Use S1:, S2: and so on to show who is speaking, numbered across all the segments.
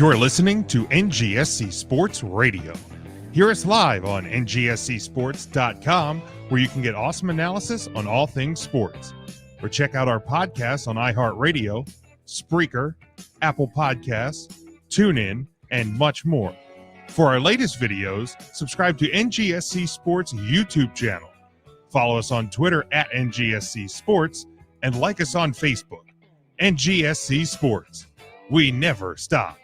S1: You're listening to NGSC Sports Radio. Hear us live on ngscsports.com, where you can get awesome analysis on all things sports. Or check out our podcasts on iHeartRadio, Spreaker, Apple Podcasts, TuneIn, and much more. For our latest videos, subscribe to NGSC Sports YouTube channel. Follow us on Twitter at NGSC Sports, and like us on Facebook. NGSC Sports. We never stop.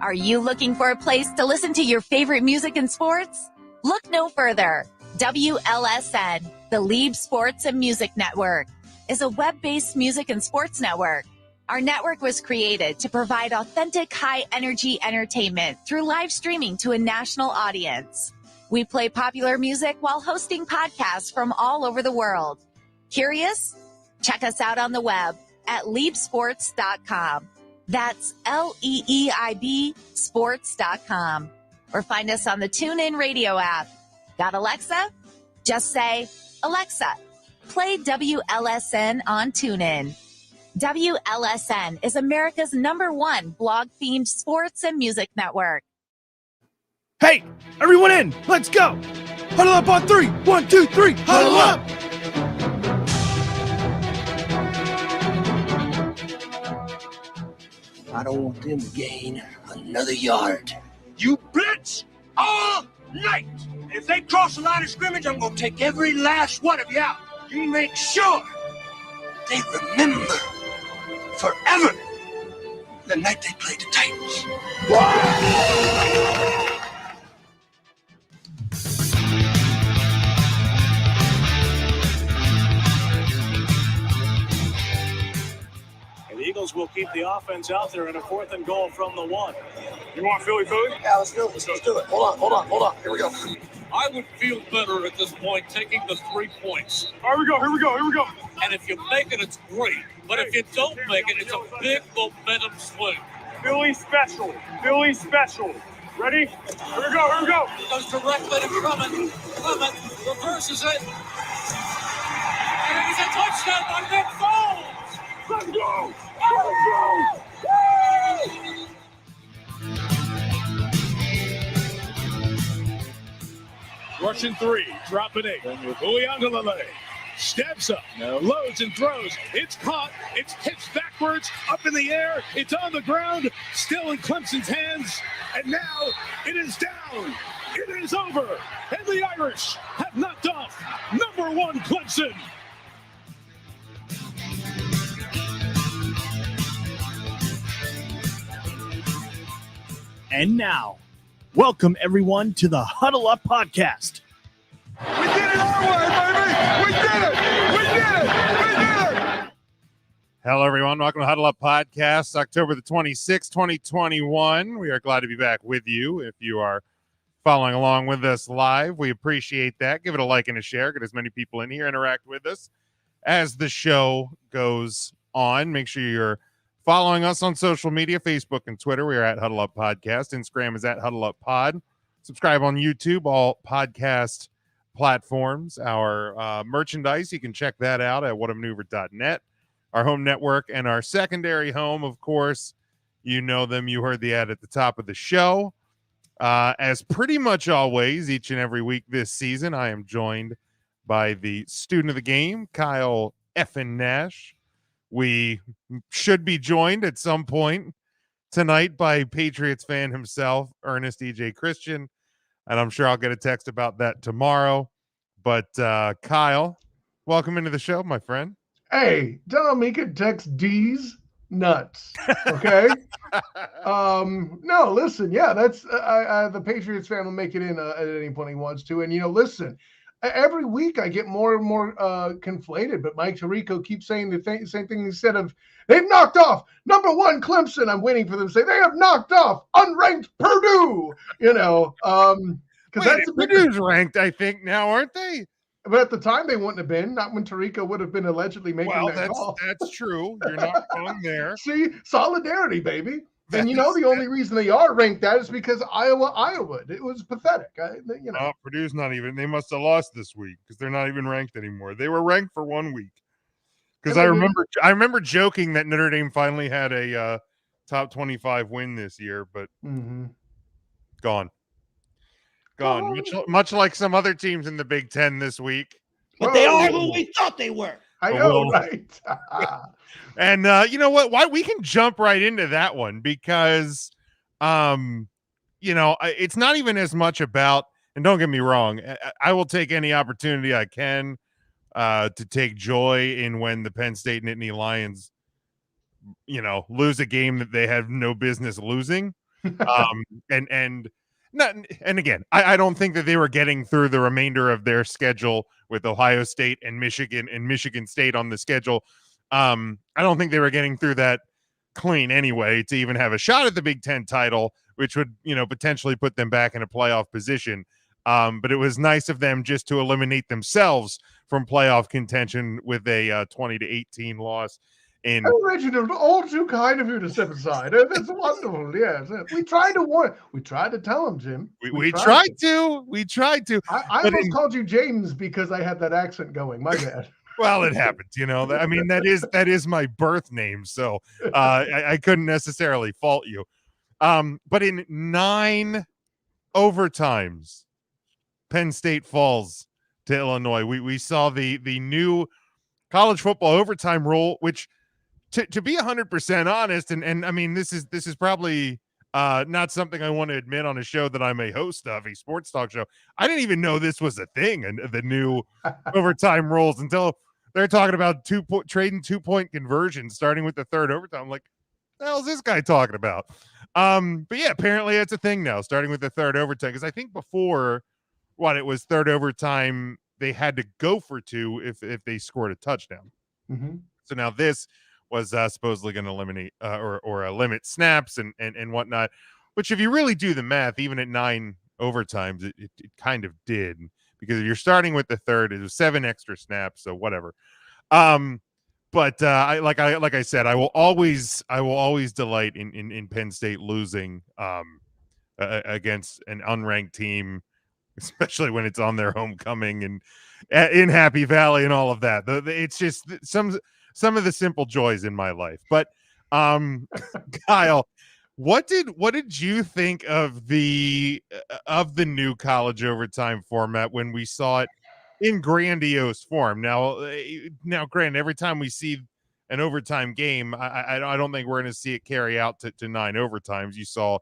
S2: Are you looking for a place to listen to your favorite music and sports? Look no further. WLSN, the Lieb Sports and Music Network, is a web-based music and sports network. Our network was created to provide authentic, high-energy entertainment through live streaming to a national audience. We play popular music while hosting podcasts from all over the world. Curious? Check us out on the web at liebsports.com. That's LEEIB sports.com. Or find us on the TuneIn Radio app. Got Alexa? Just say, Alexa, play WLSN on TuneIn. WLSN is America's #1 blog-themed sports and music network.
S3: Hey, everyone in, let's go. Huddle up on 3. 1, 2, 3, huddle up.
S4: I don't want them to gain another yard.
S5: You blitz all night. If they cross the line of scrimmage, I'm going to take every last one of you out. You make sure they remember forever the night they played the Titans.
S6: The Eagles will keep the offense out there in a 4th and goal from the 1.
S5: You want Philly?
S4: Yeah, let's do it. Let's do it. Hold on. Here we go.
S7: I would feel better at this point taking the 3 points.
S5: Here we go.
S7: And if you make it, it's great. But if you don't make it, it's a big momentum swing.
S5: Philly special. Ready? Here we go.
S7: Goes directly to Clement, reverses it. And it is a touchdown by Nick Foles.
S5: Let's go!
S6: Russian 3, dropping 8. Uiagalelei steps up, loads and throws. It's caught. It's pitched backwards, up in the air. It's on the ground, still in Clemson's hands. And now it is down. It is over. And the Irish have knocked off #1 Clemson.
S3: And now, welcome everyone to the Huddle Up Podcast.
S5: We did it our way, baby! We did it!
S1: Hello, everyone. Welcome to Huddle Up Podcast, October the 26th, 2021. We are glad to be back with you. If you are following along with us live, we appreciate that. Give it a like and a share. Get as many people in here, interact with us as the show goes on. Make sure you're following us on social media, Facebook and Twitter. We are at Huddle Up Podcast. Instagram is at Huddle Up Pod. Subscribe on YouTube, all podcast platforms. Our merchandise, you can check that out at whatamaneuver.net. Our home network and our secondary home, of course, you know them. You heard the ad at the top of the show. As pretty much always, each and every week this season, I am joined by the student of the game, Kyle Effin Nash. We should be joined at some point tonight by Patriots fan himself, Ernest E.J. Christian, and I'm sure I'll get a text about that tomorrow. But Kyle, welcome into the show, my friend.
S8: Hey, tell him he could text D's nuts, okay? No, listen, yeah, that's the Patriots fan will make it in at any point he wants to. And, listen, every week I get more and more conflated, but Mike Tirico keeps saying the same thing instead of they've knocked off #1 Clemson. I'm waiting for them to say they have knocked off unranked Purdue, because that's
S1: Purdue's ranked, I think, now, aren't they?
S8: But at the time they wouldn't have been, not when Tirico would have been allegedly making that call.
S1: That's true. You're not wrong there.
S8: See, solidarity, baby. And the only reason they are ranked that is because Iowa. It was pathetic.
S1: Purdue's not even. They must have lost this week because they're not even ranked anymore. They were ranked for 1 week. Because I remember joking that Notre Dame finally had a top 25 win this year, but gone. Much like some other teams in the Big Ten this week.
S3: But they are who we thought they were.
S8: I know, right?
S1: And you know what? Why we can jump right into that one because, it's not even as much about. And don't get me wrong, I will take any opportunity I can to take joy in when the Penn State Nittany Lions, lose a game that they have no business losing. And again, I don't think that they were getting through the remainder of their schedule with Ohio State and Michigan State on the schedule. I don't think they were getting through that clean anyway to even have a shot at the Big Ten title, which would, potentially put them back in a playoff position. But it was nice of them just to eliminate themselves from playoff contention with a 20-18 loss.
S8: Oh, Reginald, all too kind of you to step aside. That's wonderful. Yes, we tried to warn. We tried to tell him, Jim.
S1: We tried to. We tried to.
S8: I almost called you James because I had that accent going. My bad.
S1: Well, it happened. I mean, that is my birth name, so I couldn't necessarily fault you. But in 9 overtimes, Penn State falls to Illinois. We saw the new college football overtime rule, which to be 100% honest, and I mean this is probably not something I want to admit on a show that I'm a host of, a sports talk show. I didn't even know this was a thing, and the new overtime rules until they're talking about trading 2-point conversions starting with the third overtime. I'm like, the hell is this guy talking about? But yeah, apparently it's a thing now, starting with the third overtime. Because I think before, it was third overtime, they had to go for 2 if they scored a touchdown. So now this was supposedly going to eliminate or limit snaps and whatnot. Which, if you really do the math, even at 9 overtimes, it kind of did, because if you're starting with the third, it was 7 extra snaps, so whatever. But like I said, I will always delight in Penn State losing against an unranked team, especially when it's on their homecoming and in Happy Valley and all of that. It's just some of the simple joys in my life. But Kyle, what did you think of the new college overtime format when we saw it in grandiose form? Now, granted, every time we see an overtime game, I don't think we're going to see it carry out to 9 overtimes. You saw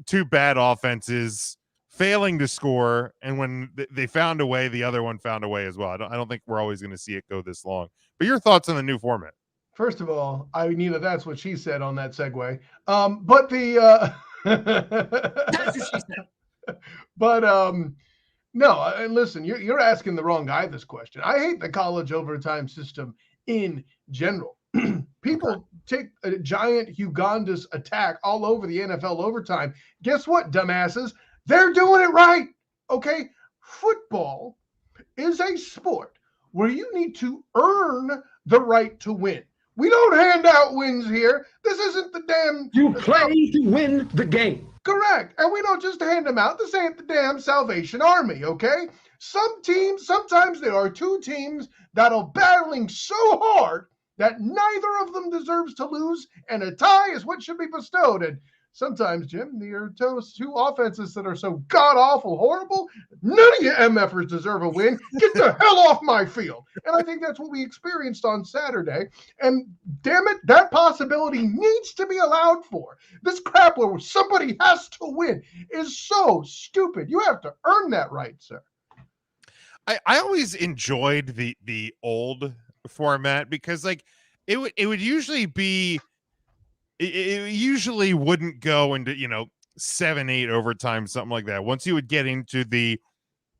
S1: 2 bad offenses failing to score, and when they found a way, the other one found a way as well. I don't think we're always going to see it go this long. But your thoughts on the new format?
S8: First of all, that's what she said on that segue. But the
S3: That's what she said.
S8: But no, and listen, you're asking the wrong guy this question. I hate the college overtime system in general. People take a giant Ugandist attack all over the NFL overtime. Guess what, dumbasses? They're doing it right. Okay? Football is a sport where you need to earn the right to win. We don't hand out wins here. This isn't the damn...
S3: You play to win the game.
S8: Correct. And we don't just hand them out. This ain't the damn Salvation Army, okay? Sometimes there are 2 teams that are battling so hard that neither of them deserves to lose, and a tie is what should be bestowed. And sometimes, Jim, there are 2 offenses that are so god-awful horrible, none of you MFers deserve a win. Get the hell off my field. And I think that's what we experienced on Saturday. And damn it, that possibility needs to be allowed for. This crap where somebody has to win is so stupid. You have to earn that right, sir.
S1: I always enjoyed the old format because, like, it would usually be... It usually wouldn't go into 7-8 overtime, something like that. Once you would get into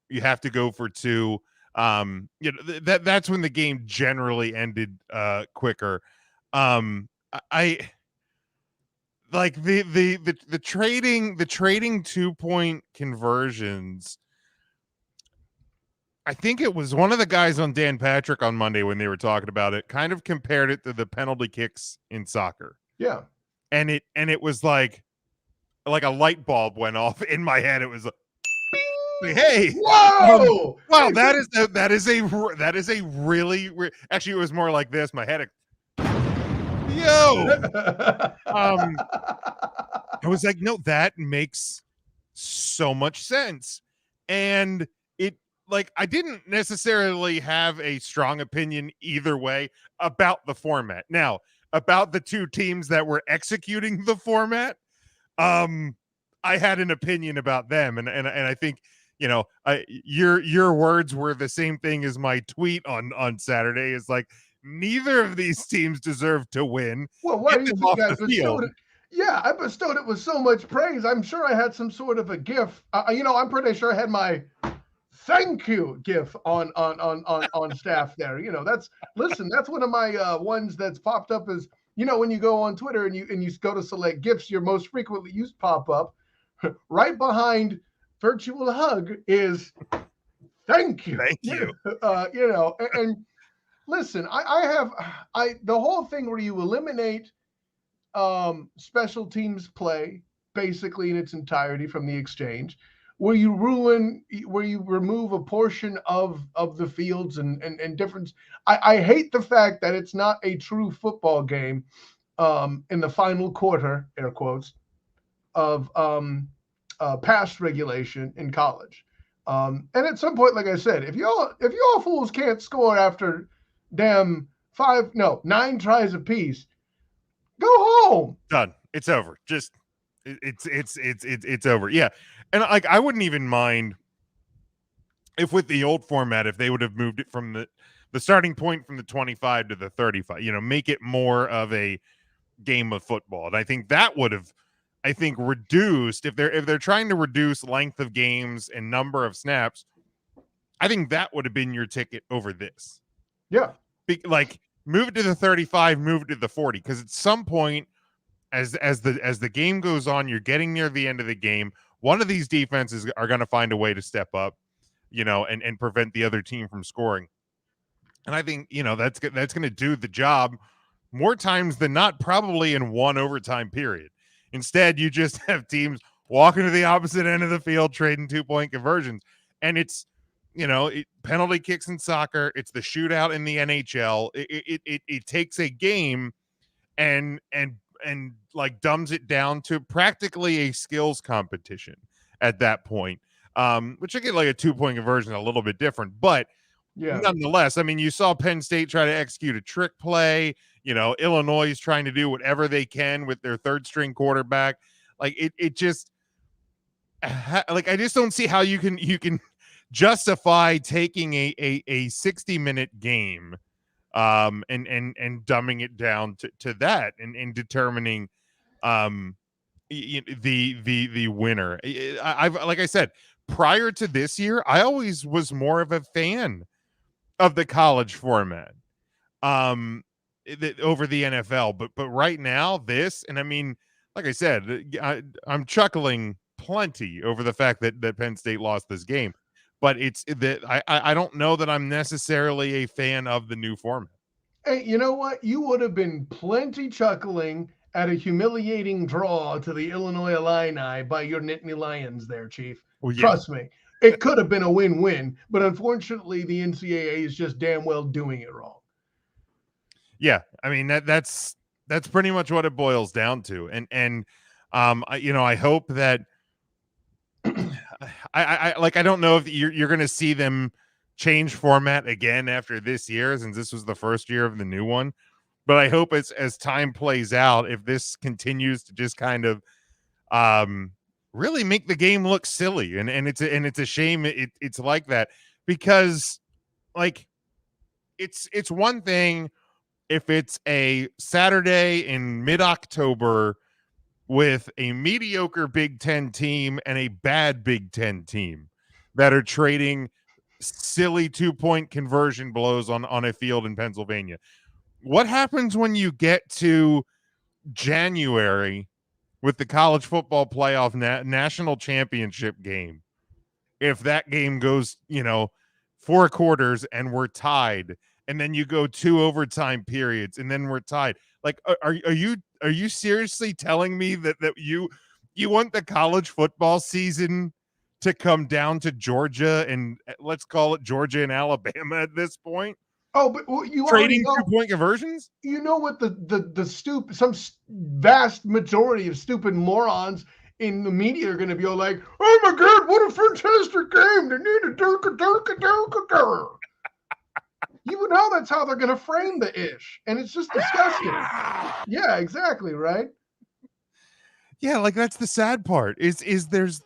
S1: you have to go for 2. That's when the game generally ended quicker. I like the trading 2-point conversions. I think it was one of the guys on Dan Patrick on Monday when they were talking about it, kind of compared it to the penalty kicks in soccer.
S8: Yeah.
S1: And it was like a light bulb went off in my head. It was like, Exactly. Hey.
S8: Whoa!
S1: Wow, that is a really actually it was more like this. My head. Yo. I was like, no, that makes so much sense. And it like I didn't necessarily have a strong opinion either way about the format. Now, about the two teams that were executing the format, I had an opinion about them, and I think your words were the same thing as my tweet on Saturday. Is like neither of these teams deserve to win.
S8: Well, why
S1: Get
S8: do you
S1: them
S8: think
S1: off
S8: I
S1: the
S8: bestowed
S1: field.
S8: it? Yeah, I bestowed it with so much praise. I'm sure I had some sort of a gif. I'm pretty sure I had my thank you gif on staff there. That's one of my ones that's popped up as when you go on Twitter and you go to select gifs, your most frequently used pop up right behind virtual hug is thank you.
S1: Thank you.
S8: And listen, I the whole thing where you eliminate special teams play basically in its entirety from the exchange, where you remove a portion of the fields and difference. I hate the fact that it's not a true football game in the final quarter, air quotes, of past regulation in college. And at some point, like I said, if y'all fools can't score after damn 9 tries apiece, go home.
S1: Done. It's over. Just it's over. Yeah. And like I wouldn't even mind if with the old format, if they would have moved it from the starting point from the 25 to the 35, make it more of a game of football. And I think that would have reduced if they're trying to reduce length of games and number of snaps. I think that would have been your ticket over this.
S8: Yeah.
S1: Like move it to the 35, move it to the 40, because at some point as the game goes on, you're getting near the end of the game. One of these defenses are going to find a way to step up, and prevent the other team from scoring. And I think, that's going to do the job more times than not, probably in one overtime period. Instead, you just have teams walking to the opposite end of the field, trading 2-point conversions. And it's, penalty kicks in soccer. It's the shootout in the NHL. It takes a game and like dumbs it down to practically a skills competition at that point. Which I get like a 2-point conversion a little bit different, but
S8: yeah,
S1: nonetheless, I mean, you saw Penn State try to execute a trick play. Illinois is trying to do whatever they can with their third string quarterback. Like it just like I just don't see how you can justify taking a 60-minute game and dumbing it down to that and determining the winner. I've like I said, prior to this year, I always was more of a fan of the college format over the NFL, but right now this, and I mean, like I said, I'm chuckling plenty over the fact that Penn State lost this game, but it's that I don't know that I'm necessarily a fan of the new format.
S8: Hey, you know what? You would have been plenty chuckling at a humiliating draw to the Illinois Illini by your Nittany Lions there, Chief.
S1: Well, yeah.
S8: Trust me. It could have been a win-win, but unfortunately, the NCAA is just damn well doing it wrong.
S1: Yeah, I mean that's pretty much what it boils down to, and I hope that I don't know if you're going to see them change format again after this year, since this was the first year of the new one. But I hope as time plays out, if this continues to just kind of really make the game look silly, and it's a shame it's like that, because like it's one thing if it's a Saturday in mid-October with a mediocre Big Ten team and a bad Big Ten team that are trading silly 2-point conversion blows on a field in Pennsylvania. What happens when you get to January with the college football playoff national championship game? If that game goes, 4 quarters and we're tied, and then you go 2 overtime periods and then we're tied. Like, are you seriously telling me that you want the college football season to come down to Georgia and let's call it Georgia and Alabama at this point?
S8: Oh, but you
S1: Trading
S8: already know,
S1: 2-point conversions?
S8: you know what the vast majority of stupid morons in the media are going to be all like, oh my God, what a fantastic game. They need a durka. You know that's how they're going to frame the ish. And it's just disgusting. Yeah, exactly, right?
S1: Yeah, like that's the sad part is there's,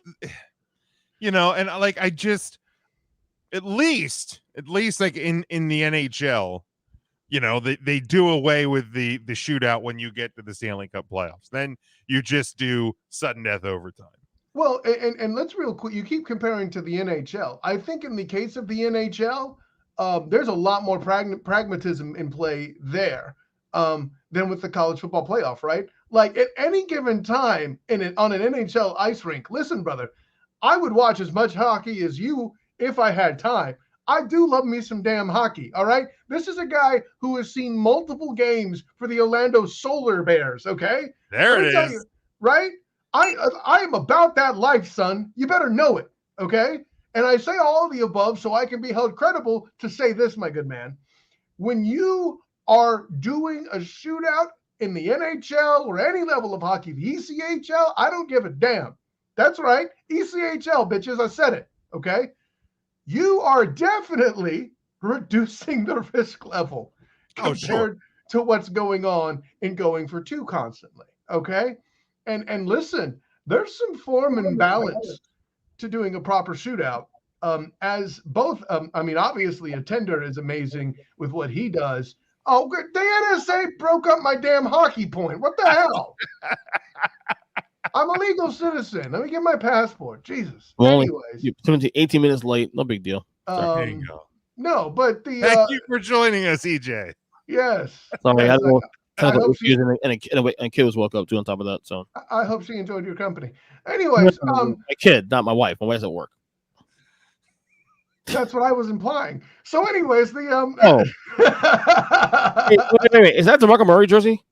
S1: and like I just at least like in the NHL, they do away with the shootout when you get to the Stanley Cup playoffs. Then you just do sudden death overtime.
S8: Well, and let's real quick. You keep comparing to the NHL. I think in the case of the NHL, there's a lot more pragmatism in play there than with the college football playoff, right? Like at any given time on an NHL ice rink, listen, brother, I would watch as much hockey as you if I had time. I do love me some damn hockey, all right? This is a guy who has seen multiple games for the Orlando Solar Bears, okay?
S1: There it is.
S8: You, right? I am about that life, son. You better know it, okay? And I say all of the above so I can be held credible to say this, my good man. When you are doing a shootout in the NHL or any level of hockey, the ECHL, I don't give a damn. That's right. ECHL, bitches. I said it, okay? You are definitely reducing the risk level compared to what's going on in going for two constantly, okay? And listen, there's some form and balance to doing a proper shootout. As both, obviously a tender is amazing with what he does. Oh, good. The NSA broke up my damn hockey point. What the hell? I'm a legal citizen. Let me get my passport. Jesus.
S3: Well,
S8: anyways,
S3: 18 minutes late. No big deal.
S1: There you go.
S8: No, but the
S1: thank you for joining us, EJ.
S8: Yes.
S3: Sorry,
S8: yes,
S3: I hope a kid was woke up too on top of that. So
S8: I hope she enjoyed your company. Anyways,
S3: my kid, not my wife. My wife's at work.
S8: That's what I was implying. So, anyways, the
S3: wait. Is that DeMarco Murray jersey?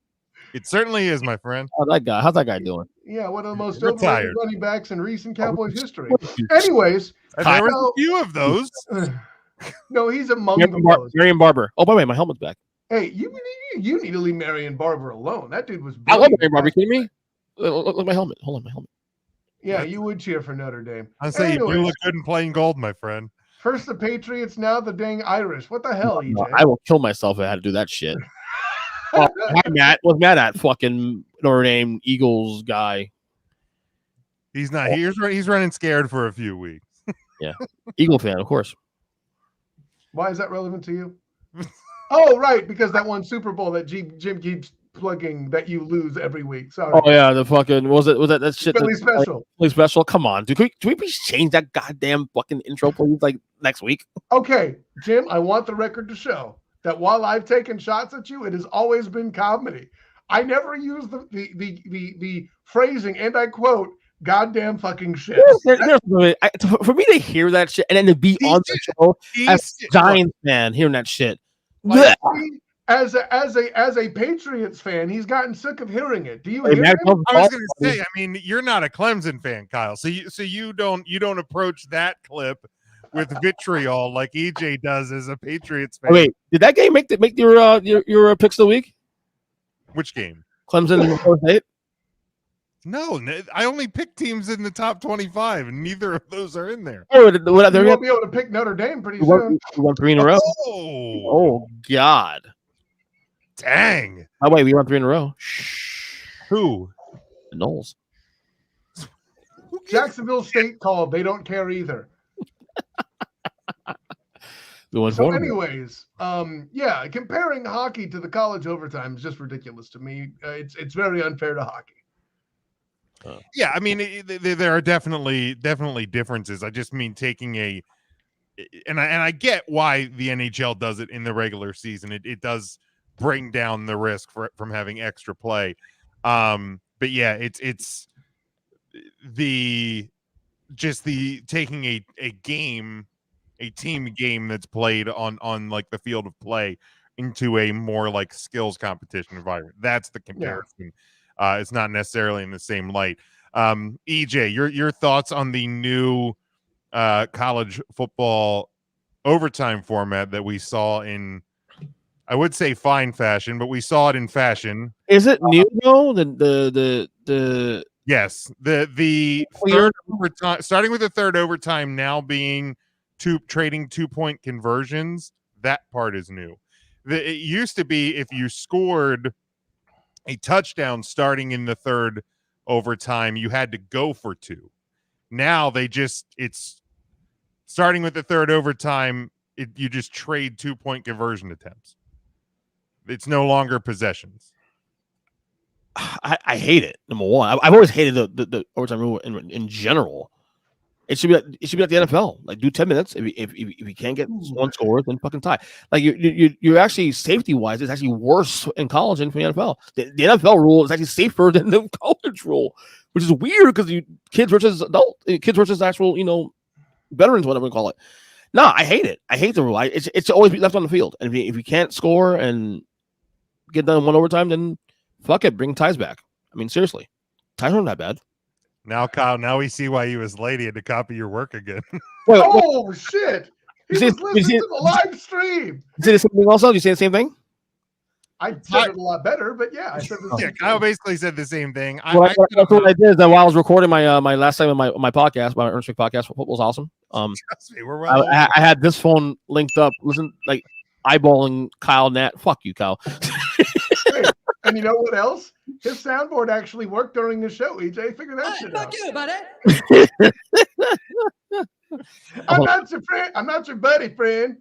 S1: It certainly is, my friend.
S3: Oh, that guy. How's that guy doing?
S8: Yeah, one of the most
S1: Retired
S8: overrated running backs in recent Cowboys history. Anyways,
S1: there was a few of those.
S8: No, he's among those.
S3: Marion Barber. Oh, by the way, my helmet's back.
S8: Hey, you need to leave Marion Barber alone. That dude was.
S3: I love Marion Barber. Are you kidding me? Look at my helmet. Hold on, my helmet.
S8: Yeah, you would cheer for Notre Dame.
S1: I say you do look good in plain gold, my friend.
S8: First the Patriots, now the dang Irish. What the hell, EJ?
S3: No, I will kill myself if I had to do that shit. Was mad at fucking Notre Dame Eagles guy.
S1: He's not. He's running scared for a few weeks.
S3: Yeah, Eagle fan, of course.
S8: Why is that relevant to you? Oh, right, because that one Super Bowl that Jim keeps plugging that you lose every week. Sorry.
S3: Oh yeah, the fucking was that shit?
S8: Philly special.
S3: Philly special. Come on, dude. Can we please change that goddamn fucking intro, please? Like next week.
S8: Okay, Jim. I want the record to show that while I've taken shots at you, it has always been comedy. I never use the phrasing, and I quote, "goddamn fucking shit."
S3: For me to hear that shit and then to be on the show as a Giants fan, hearing that shit.
S8: Like, as a Patriots fan, he's gotten sick of hearing it. Do you hear him?
S1: I was going to say, I mean, you're not a Clemson fan, Kyle, so you don't approach that clip with vitriol like EJ does as a Patriots fan.
S3: Oh, wait, did that game make your picks of the week?
S1: Which game?
S3: Clemson and Florida State?
S1: No, I only picked teams in the top 25, and neither of those are in there.
S3: Oh,
S8: you won't be able to pick Notre Dame pretty soon.
S3: We won 3 in a row.
S1: Oh
S3: God.
S1: Dang.
S3: By the way, we won 3 in a row.
S1: Who?
S3: The Knowles.
S8: Jacksonville State called. They don't care either.
S3: So
S8: anyways, yeah, comparing hockey to the college overtime is just ridiculous to me. It's very unfair to hockey.
S1: Yeah, I mean, there are definitely differences. I just mean taking and I get why the NHL does it in the regular season. It does bring down the risk from having extra play. But yeah, it's taking a team game that's played on like the field of play into a more like skills competition environment. That's the comparison. Yeah. It's not necessarily in the same light. EJ, your thoughts on the new college football overtime format that we saw in, I would say fine fashion, but we saw it in fashion.
S9: Is it new though? The
S1: Yes, the third overtime, starting with the third overtime, now being trading 2-point conversions. That part is new. It used to be if you scored a touchdown starting in the third overtime, you had to go for 2. Now it's starting with the third overtime. You just trade 2-point conversion attempts. It's no longer possessions.
S9: I hate it. Number one, I've always hated the overtime rule in general. It should be like the NFL. Like, do 10 minutes. If you can't get one score, then fucking tie. Like, you're actually, safety wise, it's actually worse in college than for the NFL. The NFL rule is actually safer than the college rule, which is weird because kids versus actual veterans, whatever we call it. No, I hate it. I hate the rule. It's always be left on the field. And if you can't score and get done in one overtime, then fuck it, bring ties back. I mean, seriously, ties aren't that bad.
S1: Now, Kyle, now we see why you was late. He had to copy your work again.
S8: Oh, shit. He was listening to the live stream.
S9: You say the same thing also? Did you say the same thing?
S8: I said it a lot better, but yeah, I said the same thing.
S1: Kyle basically said the same thing.
S9: What I did is that while I was recording my last time on my podcast, my Ernst Week podcast, football's awesome.
S1: Trust me, we're well.
S9: I had this phone linked up. Listen, like eyeballing Kyle Nat. Fuck you, Kyle.
S8: Hey, and you know what else? His soundboard actually worked during the show. EJ, figure that shit out.
S7: Fuck you, buddy.
S8: I'm not your friend. I'm not your buddy, friend.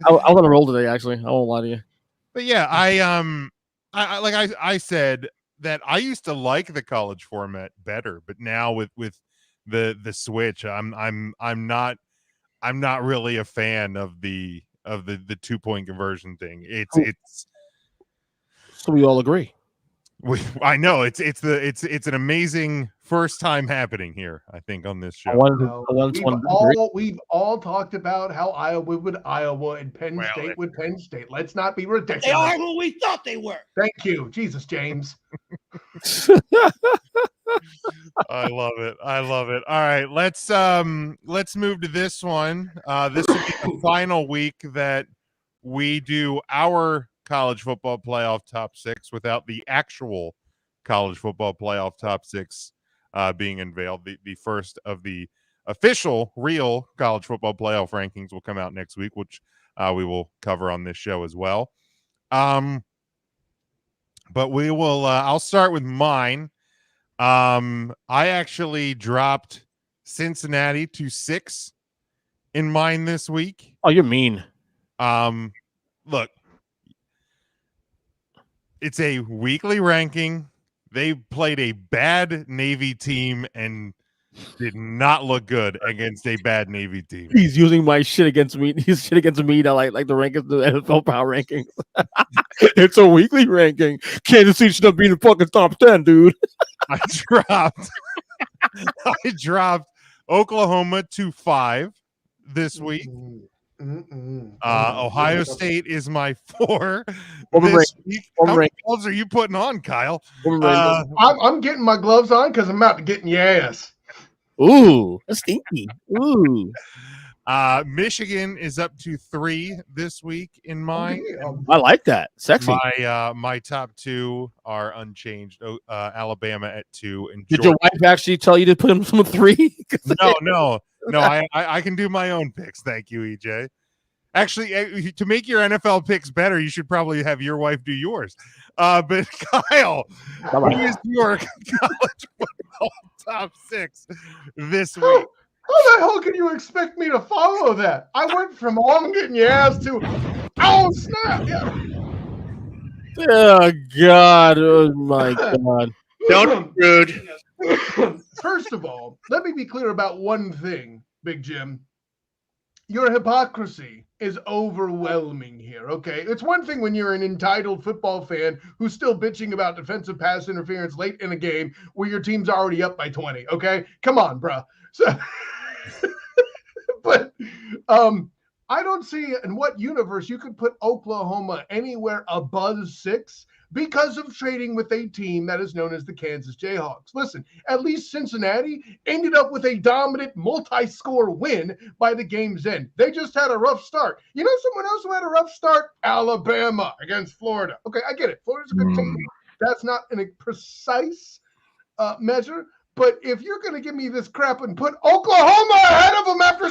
S9: I was on a roll today. Actually, I won't lie to you.
S1: But yeah, I said that I used to like the college format better, but now with the switch, I'm not really a fan of the 2-point conversion thing. It's
S9: so we all agree.
S1: I know it's an amazing first time happening here, I think, on this show.
S8: We've all talked about how Iowa would Iowa and Penn State would Penn State. Let's not be ridiculous.
S7: They are who we thought they were.
S8: Thank you, Jesus, James.
S1: I love it. All right, let's move to this one. This will be the final week that we do our college football playoff top 6 without the actual college football playoff top 6 being unveiled. The first of the official real college football playoff rankings will come out next week, which we will cover on this show as well. But we will I'll start with mine. I actually dropped Cincinnati to 6 in mine this week.
S9: Oh, you're mean.
S1: Look, it's a weekly ranking. They played a bad Navy team and did not look good against a bad Navy team.
S9: He's using my shit against me. He's shit against me to like the rankings, the NFL power rankings. It's a weekly ranking. Kansas City should have been in the fucking top 10, dude.
S1: I dropped Oklahoma to 5 this week. Ohio State is my 4 this week. How many gloves are you putting on, Kyle?
S8: I'm getting my gloves on because I'm about to get in your ass.
S9: Ooh, that's stinky. Ooh.
S1: Michigan is up to 3 this week in mine.
S9: I like that. Sexy.
S1: My top 2 are unchanged. Alabama at 2. And
S9: did your wife actually tell you to put him from 3?
S1: No. I can do my own picks. Thank you, EJ. Actually, to make your NFL picks better, you should probably have your wife do yours. But Kyle, who is your college football top 6 this week?
S8: How the hell can you expect me to follow that? I went from I'm getting your ass to snap. Yeah.
S9: Oh God! Oh my God!
S3: Don't be rude.
S8: First of all, let me be clear about one thing, Big Jim. Your hypocrisy is overwhelming here, okay? It's one thing when you're an entitled football fan who's still bitching about defensive pass interference late in a game where your team's already up by 20, okay? Come on, bro. So, but I don't see in what universe you could put Oklahoma anywhere above 6 because of trading with a team that is known as the Kansas Jayhawks. Listen, at least Cincinnati ended up with a dominant multi-score win by the game's end. They just had a rough start. You know someone else who had a rough start? Alabama against Florida. Okay, I get it. Florida's a good team. That's not in a precise measure. But if you're going to give me this crap and put Oklahoma ahead of them after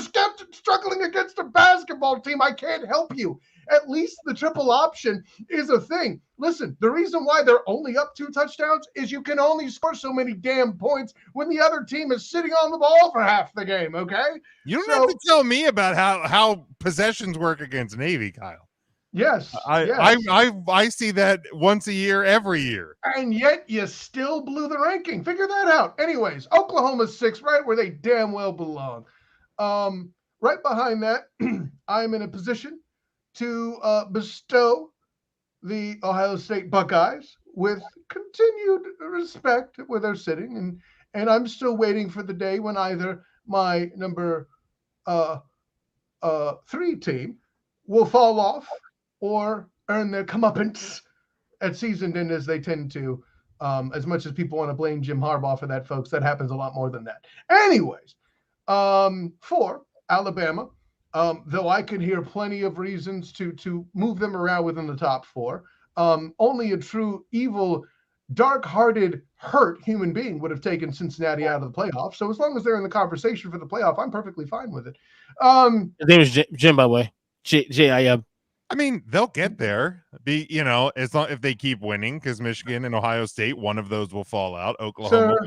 S8: struggling against a basketball team, I can't help you. At least the triple option is a thing. Listen, the reason why they're only up 2 touchdowns is you can only score so many damn points when the other team is sitting on the ball for half the game, okay?
S1: You don't have to tell me about how possessions work against Navy, Kyle.
S8: Yes,
S1: I see that once a year, every year.
S8: And yet you still blew the ranking. Figure that out. Anyways, Oklahoma's 6, right where they damn well belong. Right behind that, I'm in a position to bestow the Ohio State Buckeyes with continued respect where they're sitting. And I'm still waiting for the day when either my number 3 team will fall off or earn their comeuppance at season end, as they tend to. As much as people want to blame Jim Harbaugh for that, folks, that happens a lot more than that. Anyways, for Alabama, though I could hear plenty of reasons to move them around within the top 4, only a true evil, dark-hearted, hurt human being would have taken Cincinnati out of the playoffs. So as long as they're in the conversation for the playoff, I'm perfectly fine with it.
S9: His name is Jim, by the way. J-I-M.
S1: I mean, they'll get there. As long if they keep winning, because Michigan and Ohio State, one of those will fall out. Oklahoma.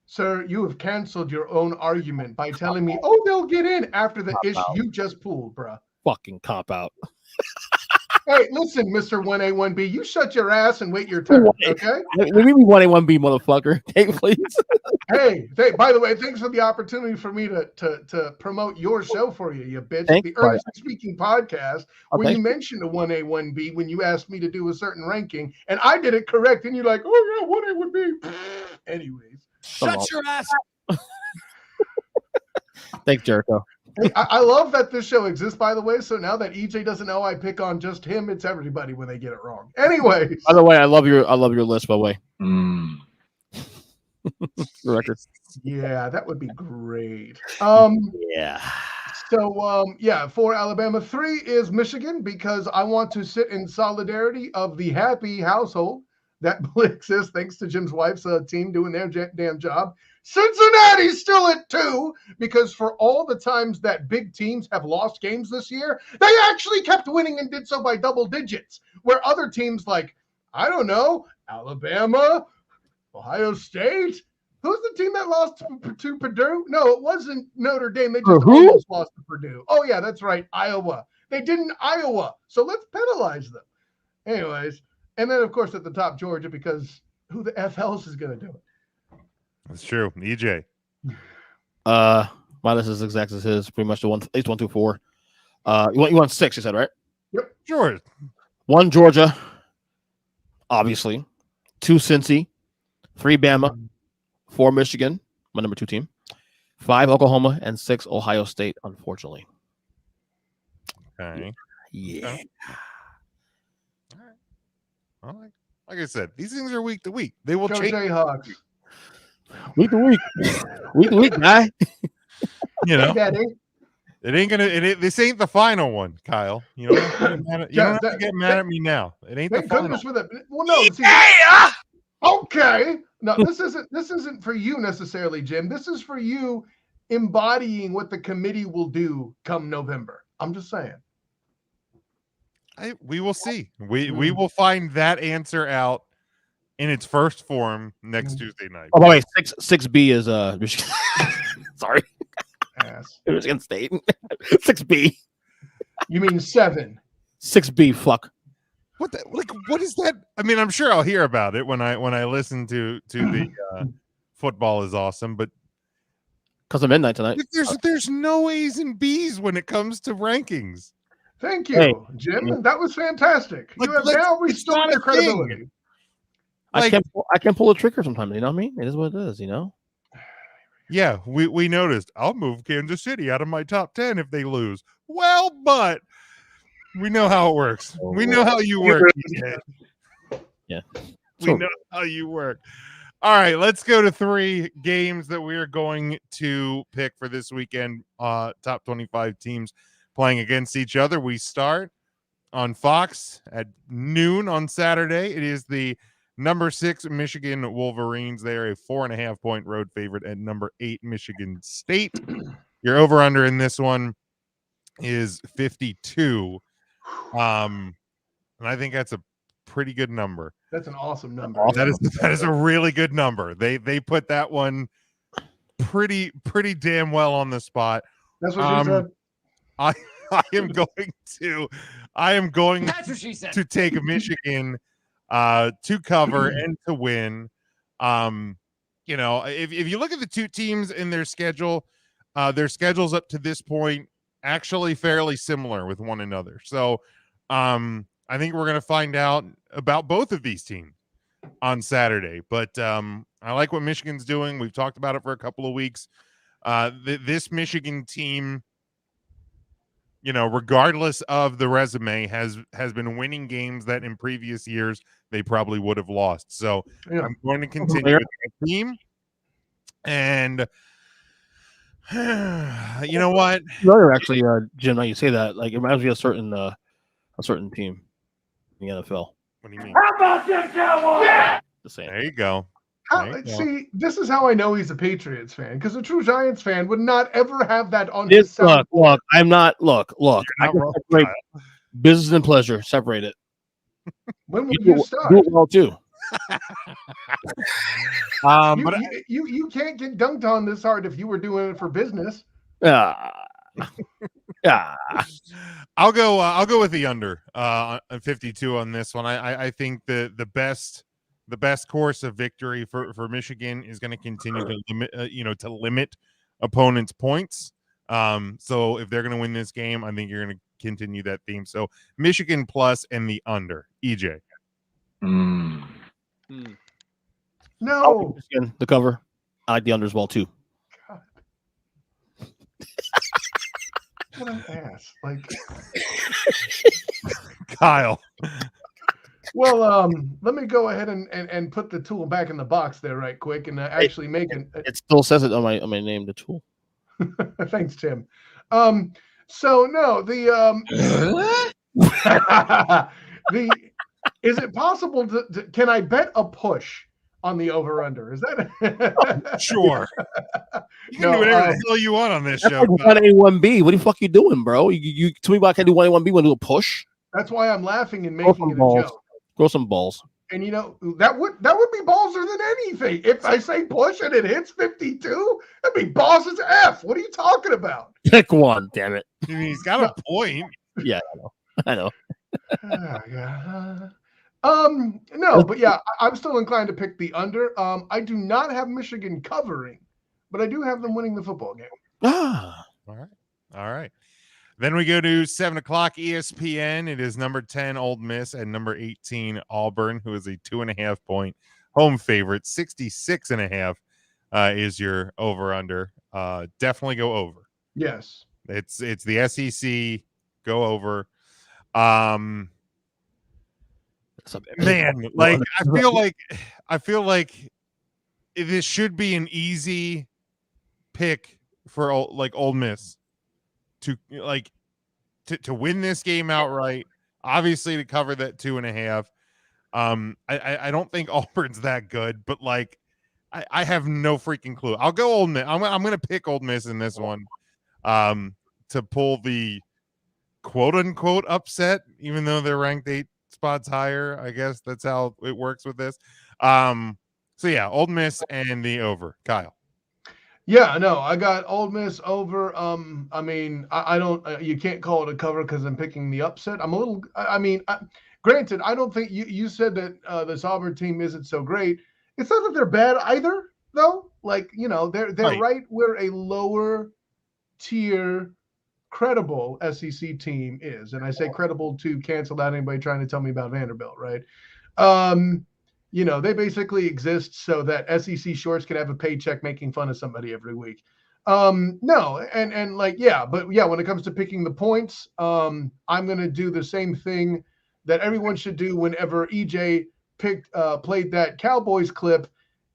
S8: Sir, you have canceled your own argument by telling me, "Oh, they'll get in" after the issue you just pulled, bruh.
S9: Fucking cop out.
S8: Hey, listen, Mr. 1A, 1B, you shut your ass and wait your turn, okay?
S9: Let me be 1A, 1B, motherfucker. Hey, please.
S8: Hey, by the way, thanks for the opportunity for me to promote your show for you, you bitch.
S9: Thanks,
S8: the Earnestly Speaking podcast, where you mentioned a 1A, 1B when you asked me to do a certain ranking, and I did it correct, and you're like, oh, yeah, 1A, 1B. Anyways.
S3: Shut your ass.
S9: Thanks, Jericho.
S8: Hey, I love that this show exists, by the way. So now that EJ doesn't know I pick on just him, it's everybody when they get it wrong. Anyways.
S9: By the way, I love your list, by the way. Record.
S8: Yeah, that would be great.
S9: Yeah.
S8: So for Alabama, 3 is Michigan, because I want to sit in solidarity of the happy household that exists thanks to Jim's wife's team doing their damn job. Cincinnati's still at 2, because for all the times that big teams have lost games this year, they actually kept winning and did so by double digits, where other teams like, I don't know, Alabama, Ohio State. Who's the team that lost to Purdue? No, it wasn't Notre Dame. They just almost lost to Purdue. Oh, yeah, that's right, Iowa. They didn't Iowa, so let's penalize them. Anyways, and then, of course, at the top, Georgia, because who the F else is going to do it?
S1: That's true. EJ.
S9: My list is exact as his, pretty much the one, at least 1 through 4. You want 6, you said, right?
S8: Yep.
S1: Sure.
S9: 1 Georgia, obviously. 2 Cincy. 3 Bama. 4 Michigan, my number 2 team. 5 Oklahoma, and 6 Ohio State, unfortunately.
S1: Okay.
S9: Yeah.
S1: Okay. All right. Well, like I said, these things are week to week. They will change.
S8: Jayhawks.
S9: Week to week. Week to week, guy.
S1: You know,
S8: Daddy.
S1: it ain't gonna. This ain't the final one, Kyle. You don't have to get mad at me now. It ain't the
S8: Thank
S1: final.
S8: goodness for that. Well, no. See, okay. No, this isn't for you necessarily, Jim. This is for you embodying what the committee will do come November. I'm just saying.
S1: We will see. We will find that answer out in its first form next Tuesday night.
S9: Oh, by the way, 6B is Michigan. Sorry.
S8: Ass.
S9: Michigan State. 6B.
S8: You mean 7?
S9: 6B, fuck.
S1: What is that? I mean, I'm sure I'll hear about it when I listen to the football is awesome, but
S9: because of midnight tonight.
S1: There's no A's and B's when it comes to rankings.
S8: Thank you, Jim. That was fantastic. You have now restored your credibility.
S9: I can't pull a trigger sometimes, you know what I mean? It is what it is, you know?
S1: Yeah, we noticed. I'll move Kansas City out of my top 10 if they lose. Well, but we know how it works. We know how you work.
S9: Yeah.
S1: We know how you work. All right, let's go to 3 games that we are going to pick for this weekend. Top 25 teams playing against each other. We start on Fox at noon on Saturday. It is the number 6 Michigan Wolverines. They are a 4.5-point road favorite at number 8 Michigan State. Your over-under in this one is 52. And I think that's a pretty good number.
S8: That's an awesome number.
S1: That is a really good number. They put that one pretty damn well on the spot.
S8: That's what she said.
S1: I am going
S7: That's what she said.
S1: to take Michigan to cover and to win. If you look at the two teams in their schedules up to this point actually fairly similar with one another. So I think we're going to find out about both of these teams on Saturday. But I like what Michigan's doing. We've talked about it for a couple of weeks. This Michigan team, regardless of the resume, has been winning games that in previous years they probably would have lost. So I'm going to continue with the team. And you know what?
S9: Actually, Jim, now you say that, like, it reminds me of a certain team in the NFL.
S1: What do you mean?
S3: How about them Cowboys? Yeah!
S9: Just saying.
S1: There you go.
S8: See, this is how I know he's a Patriots fan, because a true Giants fan would not ever have that on his sound.
S9: Look, I'm not. Look. I can separate business and pleasure. Separate it.
S8: When will you start?
S9: Do it well too.
S1: But
S8: you can't get dunked on this hard if you were doing it for business.
S9: Yeah.
S1: I'll go with the under 52 on this one. I think the best course of victory for Michigan is going to continue to limit opponents' points. So if they're going to win this game, I think you're going to continue that theme. So Michigan plus and the under. EJ.
S8: No.
S9: Michigan, the cover. I like the under as well too.
S8: God. What an ass. Like
S1: Kyle.
S8: Well, let me go ahead and put the tool back in the box there right quick and actually make it.
S9: It still says it on my name, the tool.
S8: Thanks, Tim. So no, is it possible can I bet a push on the over-under? Is that
S1: Sure? You can do whatever the hell you want on this show.
S9: 1A1B. What the fuck you doing, bro? You tell me why I can't do 1A1B. Want to do a push?
S8: That's why I'm laughing and making it a joke.
S9: Grow some balls.
S8: And that would be ballsier than anything. If I say push and it hits 52, that'd be balls as F. What are you talking about?
S9: Pick one, damn it.
S1: I mean, he's got a point.
S9: Yeah, I know.
S8: No, but yeah, I'm still inclined to pick the under. I do not have Michigan covering, but I do have them winning the football game.
S1: All right. Then we go to 7 o'clock ESPN. It is number 10 Ole Miss and number 18 Auburn, who is a 2.5-point home favorite. 66.5 is your over/under. Definitely go over.
S8: Yes,
S1: it's the SEC. Go over. Man, like I feel like this should be an easy pick for Ole Miss to win this game outright. Obviously, to cover that 2.5. I don't think Auburn's that good, but I have no freaking clue. I'll go Ole Miss. I'm gonna pick Ole Miss in this one, to pull the quote unquote upset, even though they're ranked 8 spots higher. I guess that's how it works with this. So yeah, Ole Miss and the over. Kyle.
S8: Yeah, no, I got Ole Miss over. I mean, I don't. You can't call it a cover because I'm picking the upset. I'm a little. Granted, I don't think you said that this Auburn team isn't so great. It's not that they're bad either, though. They're right where a lower tier credible SEC team is, and I say credible to cancel out anybody trying to tell me about Vanderbilt, right? They basically exist so that SEC shorts can have a paycheck making fun of somebody every week. When it comes to picking the points, I'm going to do the same thing that everyone should do whenever EJ played that Cowboys clip,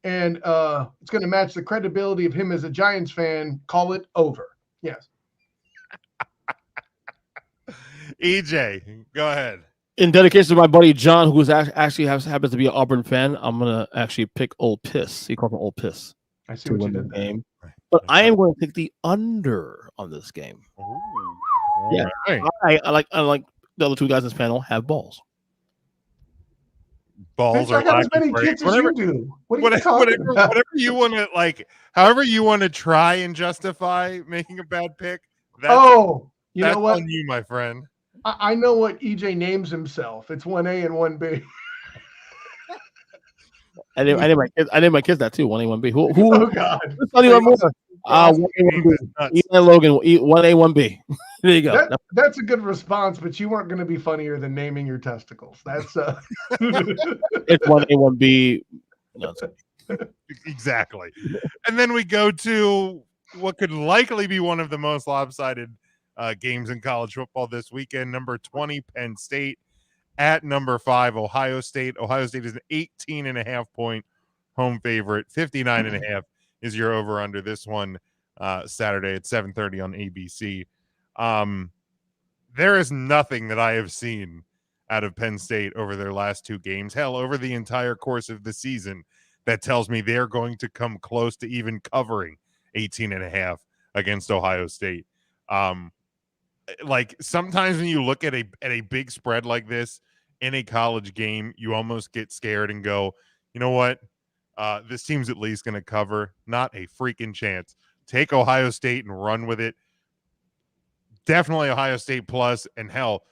S8: and it's going to match the credibility of him as a Giants fan. Call it over. Yes.
S1: EJ, go ahead.
S9: In dedication to my buddy John, who happens to be an Auburn fan, I'm gonna actually pick Old Piss. He called him Old Piss.
S8: I see what you did there.
S9: Game. But I am going to pick the under on this game.
S1: Ooh.
S9: Yeah,
S1: Right.
S9: I like the other two guys in this panel have balls.
S1: Balls
S8: Bitch, I
S1: are
S8: got as
S1: lacking
S8: many
S1: for
S8: kids as
S1: whatever,
S8: you do. What are you talking about?
S1: whatever you want to like, however you want to try and justify making a bad pick. That's,
S8: You
S1: that's
S8: know what?
S1: on you, my friend.
S8: I know what EJ names himself. It's 1A and 1B.
S9: I named my kids that too. 1A, 1B. Who?
S8: Oh God!
S9: Tell you more. 1A, 1B. Eli Logan. 1A, 1B. There you go.
S8: That's a good response, but you weren't going to be funnier than naming your testicles. That's
S9: It's 1A, 1B. No,
S1: Exactly. And then we go to what could likely be one of the most lopsided games in college football this weekend. Number 20, Penn State at number 5, Ohio State. Ohio State is an 18.5 point home favorite. 59.5 is your over under this one Saturday at 7:30 on ABC. There is nothing that I have seen out of Penn State over their last two games, hell, over the entire course of the season, that tells me they're going to come close to even covering 18.5 against Ohio State. Like sometimes when you look at a big spread like this in a college game, you almost get scared and go, you know what? This team's at least going to cover. Not a freaking chance. Take Ohio State and run with it. Definitely Ohio State plus, and hell,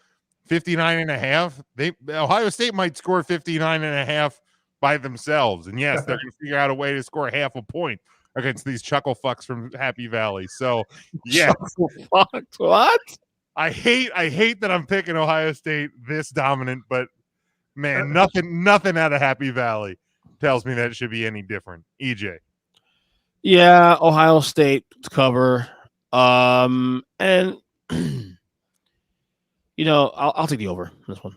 S1: 59.5. Ohio State might score 59.5 by themselves. And yes, they're going to figure out a way to score half a point against these chuckle fucks from Happy Valley. So yeah.
S9: What?
S1: I hate that I'm picking Ohio State this dominant, but man, nothing out of Happy Valley tells me that it should be any different. EJ.
S9: Yeah, Ohio State to cover. And I'll take the over in this one.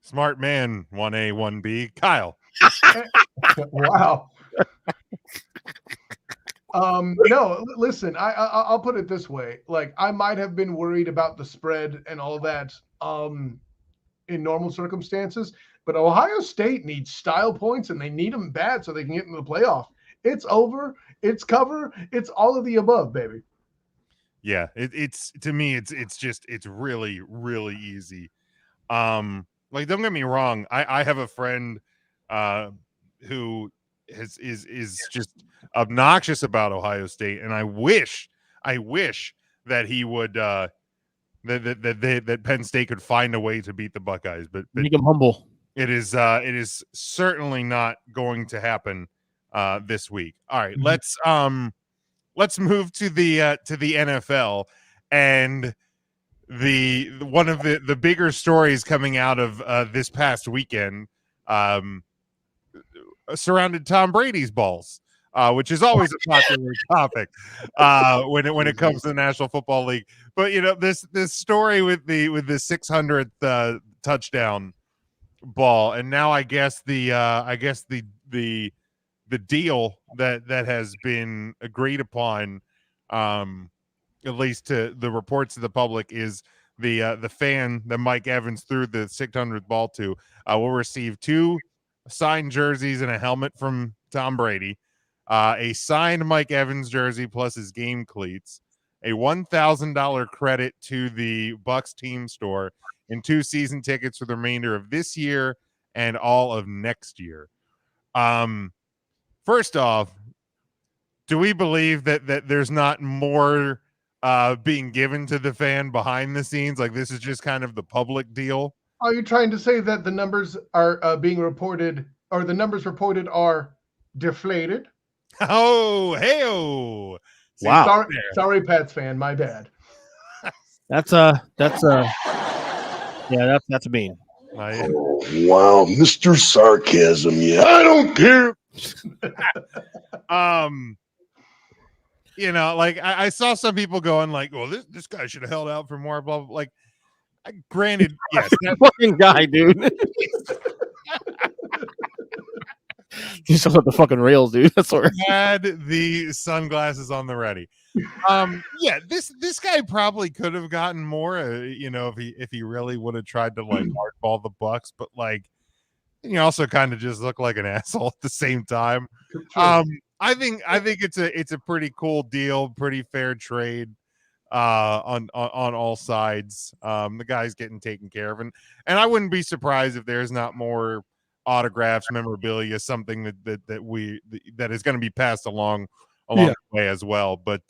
S1: Smart man, 1A, 1B. Kyle.
S8: Wow. No, listen, I'll put it this way. Like, I might have been worried about the spread and all that in normal circumstances, but Ohio State needs style points, and they need them bad so they can get into the playoff. It's over. It's cover. It's all of the above, baby.
S1: Yeah, it's to me, it's really, really easy. Like, don't get me wrong. I have a friend who is just obnoxious about Ohio State, and I wish that he would that Penn State could find a way to beat the Buckeyes, but
S9: make him humble.
S1: It is certainly not going to happen this week. All right, let's move to the NFL, and one of the bigger stories coming out of this past weekend surrounded Tom Brady's balls, which is always a popular topic when it comes to the National Football League. But this story with the 600th touchdown ball, and now I guess the deal that has been agreed upon, at least to the reports to the public, is the fan that Mike Evans threw the 600th ball to will receive 2 signed jerseys and a helmet from Tom Brady, a signed Mike Evans jersey plus his game cleats, a $1,000 credit to the Bucs team store, and 2 season tickets for the remainder of this year and all of next year. First off, do we believe that there's not more being given to the fan behind the scenes? Like, this is just kind of the public deal?
S8: Are you trying to say that the numbers are being reported, or the numbers reported are deflated?
S1: Oh, hey-oh.
S9: Wow.
S8: Sorry, Pats fan, my bad.
S9: That's mean.
S10: Oh, wow, Mr. Sarcasm. Yeah, I don't care.
S1: Like I saw some people going like, well, this guy should have held out for more, blah, blah, blah. Like, granted, yes,
S9: that fucking guy, dude. He's still got the fucking rails, dude. That's all right.
S1: Had the sunglasses on the ready. Yeah, this guy probably could have gotten more, if he really would have tried to like hardball the Bucks, but like, you also kind of just look like an asshole at the same time. I think it's a pretty cool deal, pretty fair trade on all sides. The guy's getting taken care of, and I wouldn't be surprised if there's not more autographs, memorabilia, something that is going to be passed along the way as well. But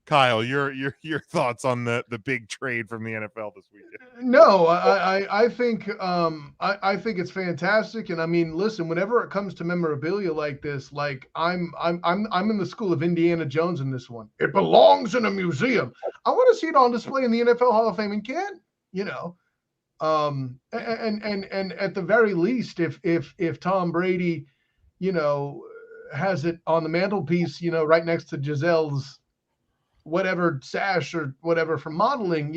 S1: Kyle, your thoughts on the big trade from the NFL this weekend?
S8: No, I think I think it's fantastic, and I mean, listen, whenever it comes to memorabilia like this, like I'm in the school of Indiana Jones in this one. It belongs in a museum. I want to see it on display in the NFL Hall of Fame in Canton. And at the very least, if Tom Brady, has it on the mantelpiece, right next to Giselle's whatever sash or whatever for modeling,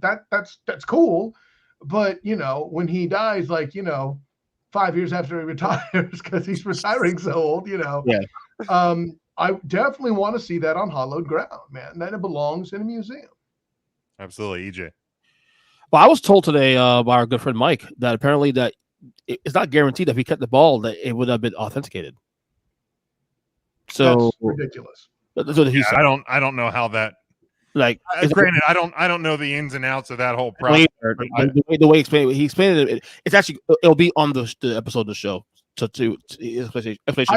S8: that's cool. But when he dies, 5 years after he retires, because he's retiring so old, I definitely want to see that on hallowed ground, man. That it belongs in a museum.
S1: Absolutely, EJ.
S9: Well, I was told today by our good friend Mike that apparently that it's not guaranteed that if he kept the ball that it would have been authenticated. So
S8: that's ridiculous.
S9: That's what he said.
S1: I don't know how that.
S9: Like,
S1: granted, I don't know the ins and outs of that whole process.
S9: The way he explained it, it's actually it'll be on the episode of the show.
S8: I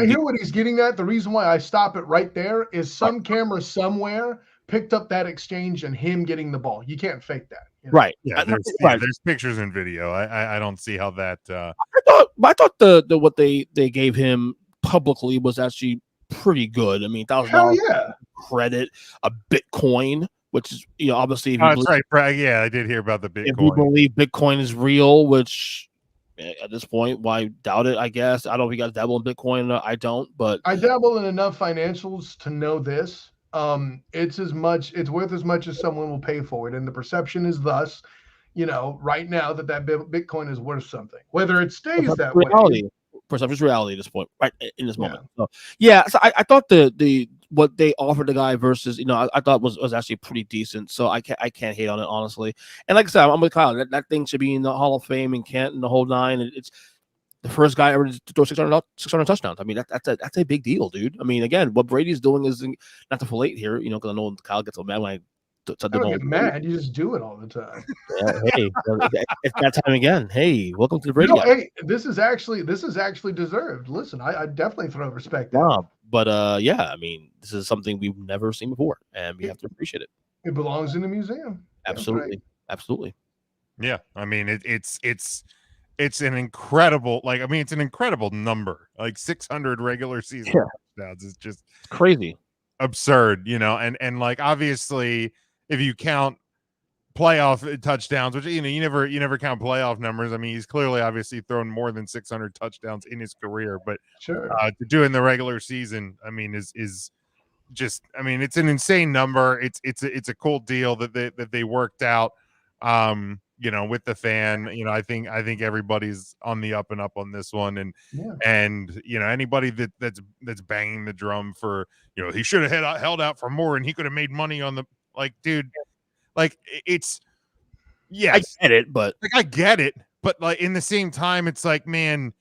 S8: hear what he's getting at. The reason why I stop it right there is some camera somewhere picked up that exchange and him getting the ball. You can't fake that.
S9: Right.
S1: Yeah. There's pictures and video. I don't see how that.
S9: I thought the what they gave him publicly was actually pretty good. I mean, $1,000 credit, a Bitcoin, which is obviously. If you
S1: that's right. Yeah, I did hear about the Bitcoin.
S9: If you believe Bitcoin is real, which at this point, why doubt it? I guess I don't know if you guys dabble in Bitcoin. I don't, but
S8: I dabble in enough financials to know this. It's worth as much as someone will pay for it, and the perception is thus, right now that Bitcoin is worth something. Whether it stays that way.
S9: Perception is reality at this point, right in this moment. So I thought the what they offered the guy versus I thought was actually pretty decent. So I can't hate on it, honestly. And like I said, I'm with Kyle. That thing should be in the Hall of Fame in Canton, the whole nine. It's the first guy ever to throw 600 touchdowns. I mean, that's a big deal, dude. I mean, again, what Brady's doing is not to filate here, because I know Kyle gets so mad when I
S8: don't get mad. You just do it all the time.
S9: Hey, it's that time again. Hey, welcome to the Brady.
S8: Hey, this is actually deserved. Listen, I definitely throw respect.
S9: But I mean, this is something we've never seen before, and we have to appreciate it.
S8: It belongs in a museum.
S9: Absolutely,
S8: right.
S9: Absolutely.
S1: Yeah, I mean, it's an incredible, it's an incredible number. 600 regular season touchdowns is just
S9: crazy,
S1: absurd, and obviously if you count playoff touchdowns, which you never count playoff numbers. I mean, he's clearly obviously thrown more than 600 touchdowns in his career, but
S8: sure,
S1: to do in the regular season, I mean, is just, I mean, it's an insane number. It's a cool deal that they worked out. With the fan, I think everybody's on the up and up on this one, and anybody that's banging the drum for he should have held out for more and he could have made money on the dude, it's
S9: I get it, but
S1: I get it, but in the same time, it's man,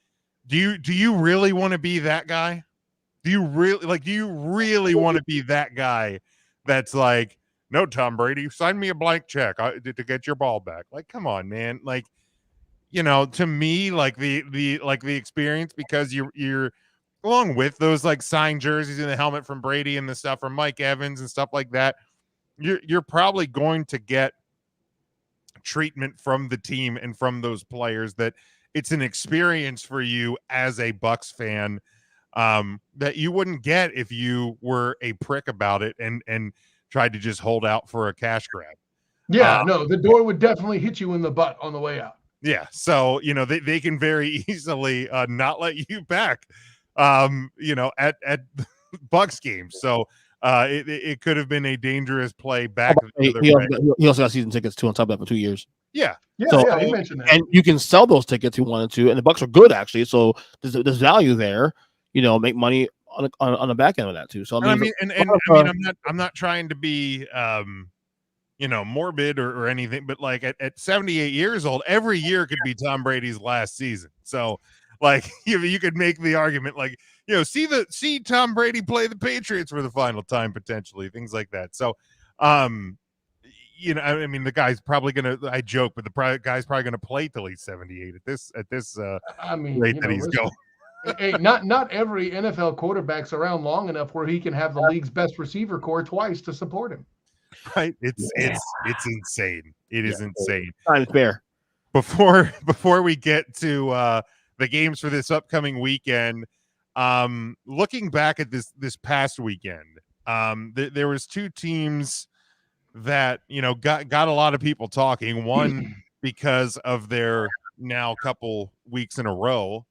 S1: do you really want to be that guy? Do you really want to be that guy that's no, Tom Brady, sign me a blank check to get your ball back. Come on, man. To me, the experience, because you're along with those signed jerseys and the helmet from Brady and the stuff from Mike Evans and stuff like that, you're probably going to get treatment from the team and from those players that it's an experience for you as a Bucs fan that you wouldn't get if you were a prick about it and tried to just hold out for a cash grab.
S8: Yeah, no, the door would definitely hit you in the butt on the way out.
S1: Yeah, so they can very easily not let you back at Bucs games. So it could have been a dangerous play back.
S9: He also got season tickets too on top of that for 2 years.
S1: Yeah.
S8: He mentioned that.
S9: And you can sell those tickets if you wanted to, and the Bucs are good actually. So there's value there. make money on the back end of that too. So
S1: I mean, I'm not trying to be morbid or anything, but like at 78 years old, every year could be Tom Brady's last season. So like you could make the argument like, see Tom Brady play the Patriots for the final time, potentially, things like that. So, I mean, the guy's probably I joke, but the guy's probably going to play till he's 78 at this rate that he's going.
S8: Hey, not every NFL quarterback's around long enough where he can have the league's best receiver core twice to support him.
S1: Right. It's insane. It is insane.
S9: Not fair.
S1: Before we get to the games for this upcoming weekend, looking back at this past weekend, there was two teams that got a lot of people talking. One because of their now couple weeks in a row,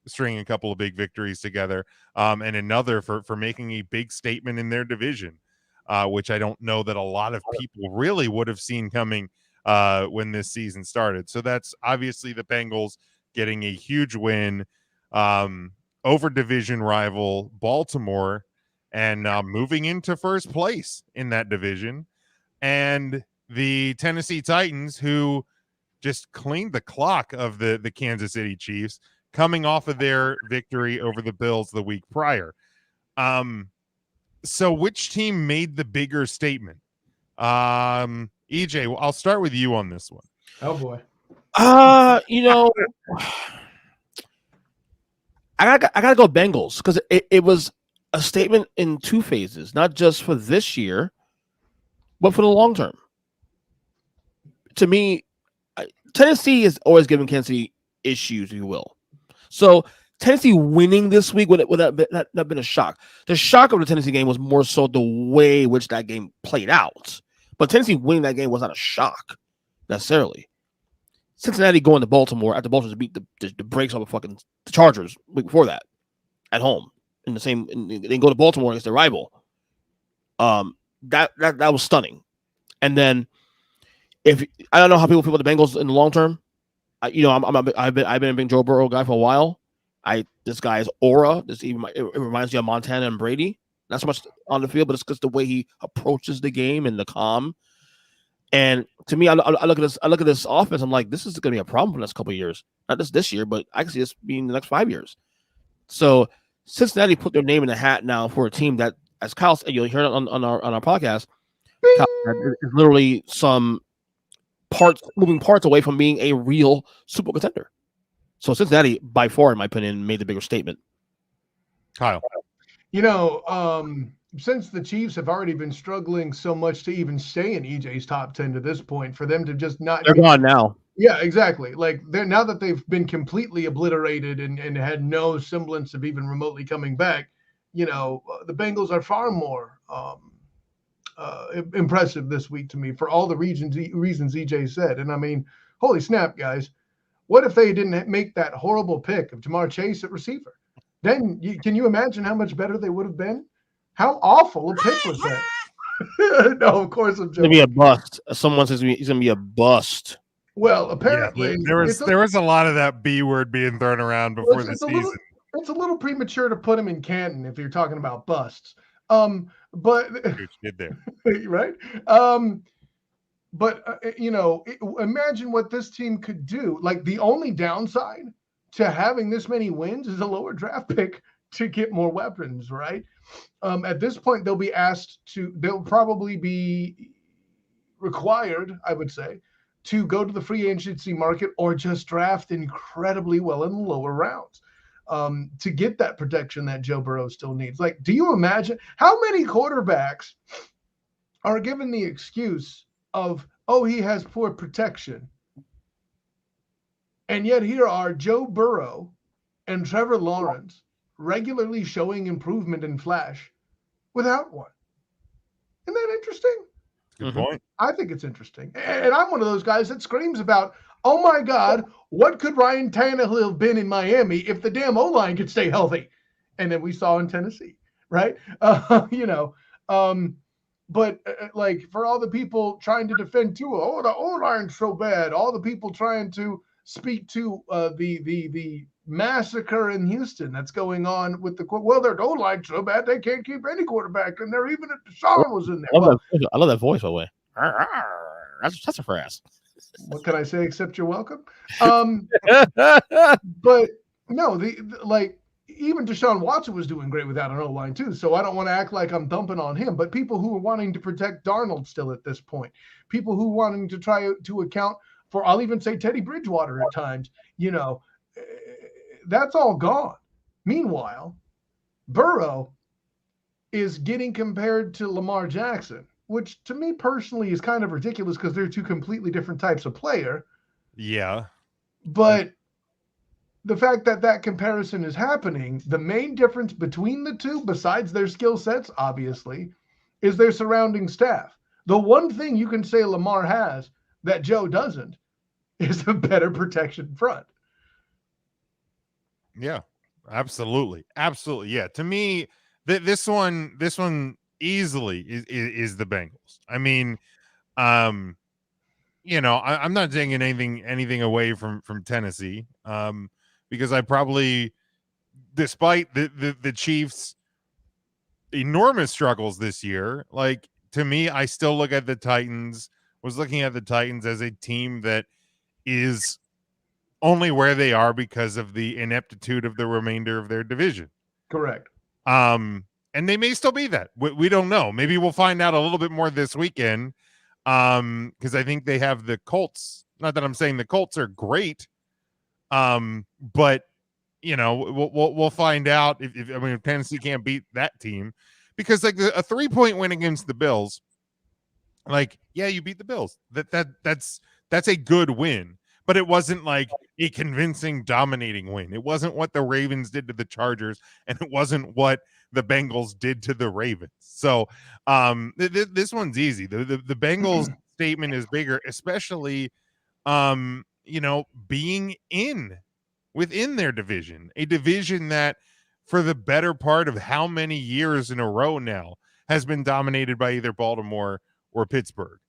S1: stringing a couple of big victories together, and another for making a big statement in their division, which I don't know that a lot of people really would have seen coming when this season started. So that's obviously the Bengals getting a huge win over division rival Baltimore and moving into first place in that division. And the Tennessee Titans, who just cleaned the clock of the Kansas City Chiefs, coming off of their victory over the Bills the week prior. So which team made the bigger statement? EJ, I'll start with you on this one.
S8: Oh boy.
S9: I gotta go Bengals, because it was a statement in two phases, not just for this year, but for the long term. To me, Tennessee has always given Kansas City issues, if you will. So Tennessee winning this week would that not been a shock. The shock of the Tennessee game was more so the way in which that game played out. But Tennessee winning that game was not a shock necessarily. Cincinnati going to Baltimore after Baltimore beat the brakes off the Chargers week before that at home in the same. They go to Baltimore against their rival. That was stunning. And then if I don't know how people feel about the Bengals in the long term, I've been a big Joe Burrow guy for a while. This guy's aura, it reminds you of Montana and Brady. Not so much on the field, but it's just the way he approaches the game and the calm. And to me, I look at this offense. I'm like, this is going to be a problem for the next couple of years. Not just this year, but I can see this being the next 5 years. So Cincinnati put their name in the hat now for a team that, as Kyle said, you'll hear it on our podcast, is literally some moving parts away from being a real Super Bowl contender. So Cincinnati, by far, in my opinion, made the bigger statement.
S1: Kyle.
S8: Since the Chiefs have already been struggling so much to even stay in EJ's top 10 to this point, for them to just not...
S9: They're gone now.
S8: Yeah, exactly. Like, now that they've been completely obliterated and had no semblance of even remotely coming back, the Bengals are far more impressive this week to me for all the reasons EJ said. And I mean, holy snap, guys. What if they didn't make that horrible pick of Jamar Chase at receiver? Then can you imagine how much better they would have been? How awful a pick was that? No, of course I'm joking.
S9: It's going to be a bust. Someone says he's going to be a bust.
S8: Well, apparently
S1: there was a lot of that B word being thrown around before the season.
S8: It's a little premature to put him in Canton if you're talking about busts. But
S1: did there.
S8: Right? But imagine what this team could do. Like, the only downside to having this many wins is a lower draft pick to get more weapons, right? At this point, they'll probably be required, I would say, to go to the free agency market or just draft incredibly well in the lower rounds to get that protection that Joe Burrow still needs. Like, do you imagine how many quarterbacks are given the excuse of, oh, he has poor protection? And yet here are Joe Burrow and Trevor Lawrence regularly showing improvement in flash without one. Isn't that interesting?
S1: Good point.
S8: I think it's interesting. And I'm one of those guys that screams about, oh my God, what could Ryan Tannehill have been in Miami if the damn O-line could stay healthy? And then we saw in Tennessee, right? But like, for all the people trying to defend Tua, oh, the O-line's so bad. All the people trying to speak to the massacre in Houston that's going on with their goal line so bad they can't keep any quarterback, and they're even if Deshaun was in there.
S9: I love that voice, by the way. That's a phrase.
S8: What can I say except you're welcome? But no, even Deshaun Watson was doing great without an O-line too. So I don't want to act like I'm dumping on him, but people who are wanting to protect Darnold still at this point, people who are wanting to try to account for, I'll even say Teddy Bridgewater at times, that's all gone. Meanwhile, Burrow is getting compared to Lamar Jackson, which to me personally is kind of ridiculous because they're two completely different types of player.
S1: Yeah.
S8: But the fact that comparison is happening, the main difference between the two, besides their skill sets, obviously, is their surrounding staff. The one thing you can say Lamar has that Joe doesn't is a better protection front.
S1: Yeah, absolutely. Absolutely. Yeah. To me, this one easily is the Bengals. I mean, I'm not taking anything away from Tennessee. Because I probably, despite the Chiefs' enormous struggles this year, like, to me, I still look at the Titans, was looking at the Titans as a team that is only where they are because of the ineptitude of the remainder of their division.
S8: Correct.
S1: And they may still be that. We don't know. Maybe we'll find out a little bit more this weekend. Because I think they have the Colts. Not that I'm saying the Colts are great. But we'll find out if Tennessee can't beat that team, because like a 3-point win against the Bills, like, yeah, you beat the Bills. That's a good win, but it wasn't like a convincing, dominating win. It wasn't what the Ravens did to the Chargers, and it wasn't what the Bengals did to the Ravens. So this one's easy. The Bengals statement is bigger, especially being within their division, a division that for the better part of how many years in a row now has been dominated by either Baltimore or Pittsburgh.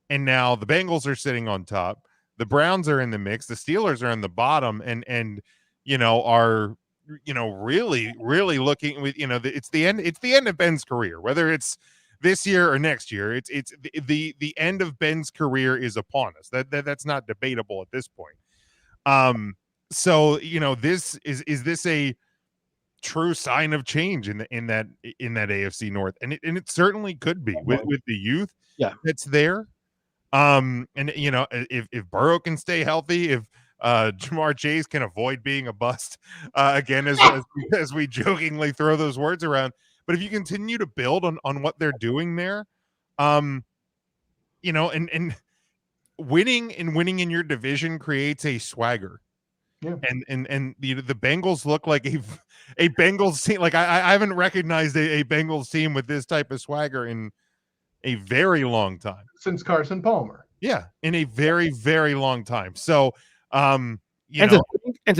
S1: And now the Bengals are sitting on top. The Browns are in the mix. The Steelers are in the bottom and are really, really looking with, it's the end of Ben's career, whether it's this year or next year. It's the end of Ben's career is upon us. That's not debatable at this point. So this is this a true sign of change in that AFC North, and it certainly could be with the youth that's there. And if Burrow can stay healthy, if Jamar Chase can avoid being a bust, again, as we jokingly throw those words around, but if you continue to build on what they're doing there, and winning in your division creates a swagger.
S8: Yeah.
S1: And the Bengals look like a Bengals team. Like I haven't recognized a Bengals team with this type of swagger in a very long time.
S8: Since Carson Palmer.
S1: Yeah, in a very, very long time. So
S9: to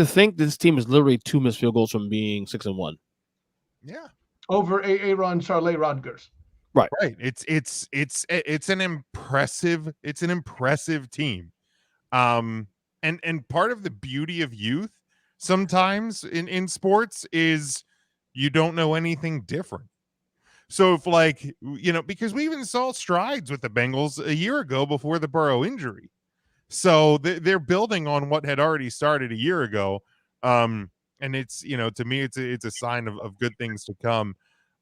S9: think this team is literally 2 missed field goals from being 6-1.
S1: Yeah.
S8: Over Aaron Charlie Rodgers.
S1: Right. It's an impressive team. And part of the beauty of youth sometimes in sports is you don't know anything different. So if because we even saw strides with the Bengals a year ago before the Burrow injury. So they're building on what had already started a year ago. And it's, to me, it's a sign of good things to come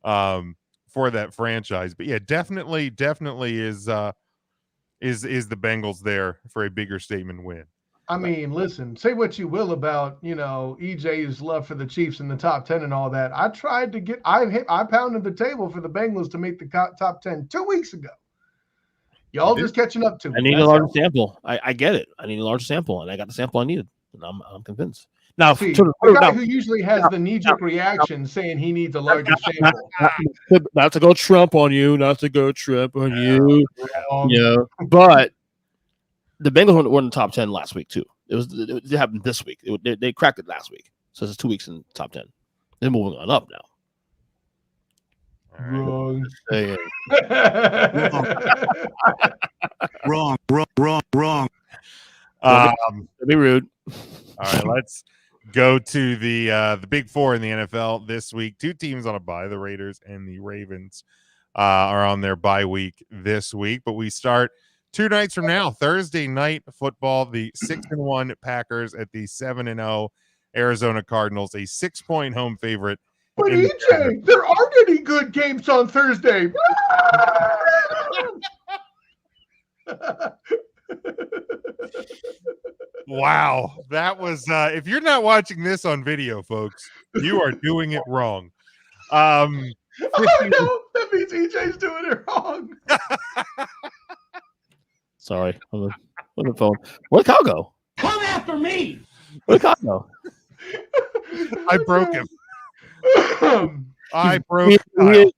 S1: for that franchise. But yeah, definitely is the Bengals there for a bigger statement win.
S8: I mean, listen, say what you will about, EJ's love for the Chiefs in the top 10 and all that. I tried to I pounded the table for the Bengals to make the top 10 2 weeks ago. Y'all just catching up to me.
S9: I need a larger sample. I get it. I need a larger sample, and I got the sample I needed. And I'm convinced. Now,
S8: see, the guy who usually has the knee-jerk reaction saying he needs a larger sample.
S9: Not to go Trump on you. Yeah, but the Bengals were in the top 10 last week too. It happened this week. They cracked it last week, so it's 2 weeks in the top 10. They're moving on up now.
S8: Wrong.
S3: Wrong.
S9: Be rude.
S1: All right, go to the Big Four in the NFL this week. Two teams on a bye, the Raiders and the Ravens are on their bye week this week. But we start 2 nights from now, Thursday night football, the 6-1 Packers at the 7-0 Arizona Cardinals, a 6-point home favorite.
S8: But EJ, there aren't any good games on Thursday.
S1: Wow, that was if you're not watching this on video, folks, you are doing it wrong.
S8: Oh no, that means EJ's doing it wrong.
S9: Sorry, on the phone. Where'd Kyle go?
S5: Come after me.
S9: Where'd Kyle go?
S1: I broke him. I broke
S9: Kyle.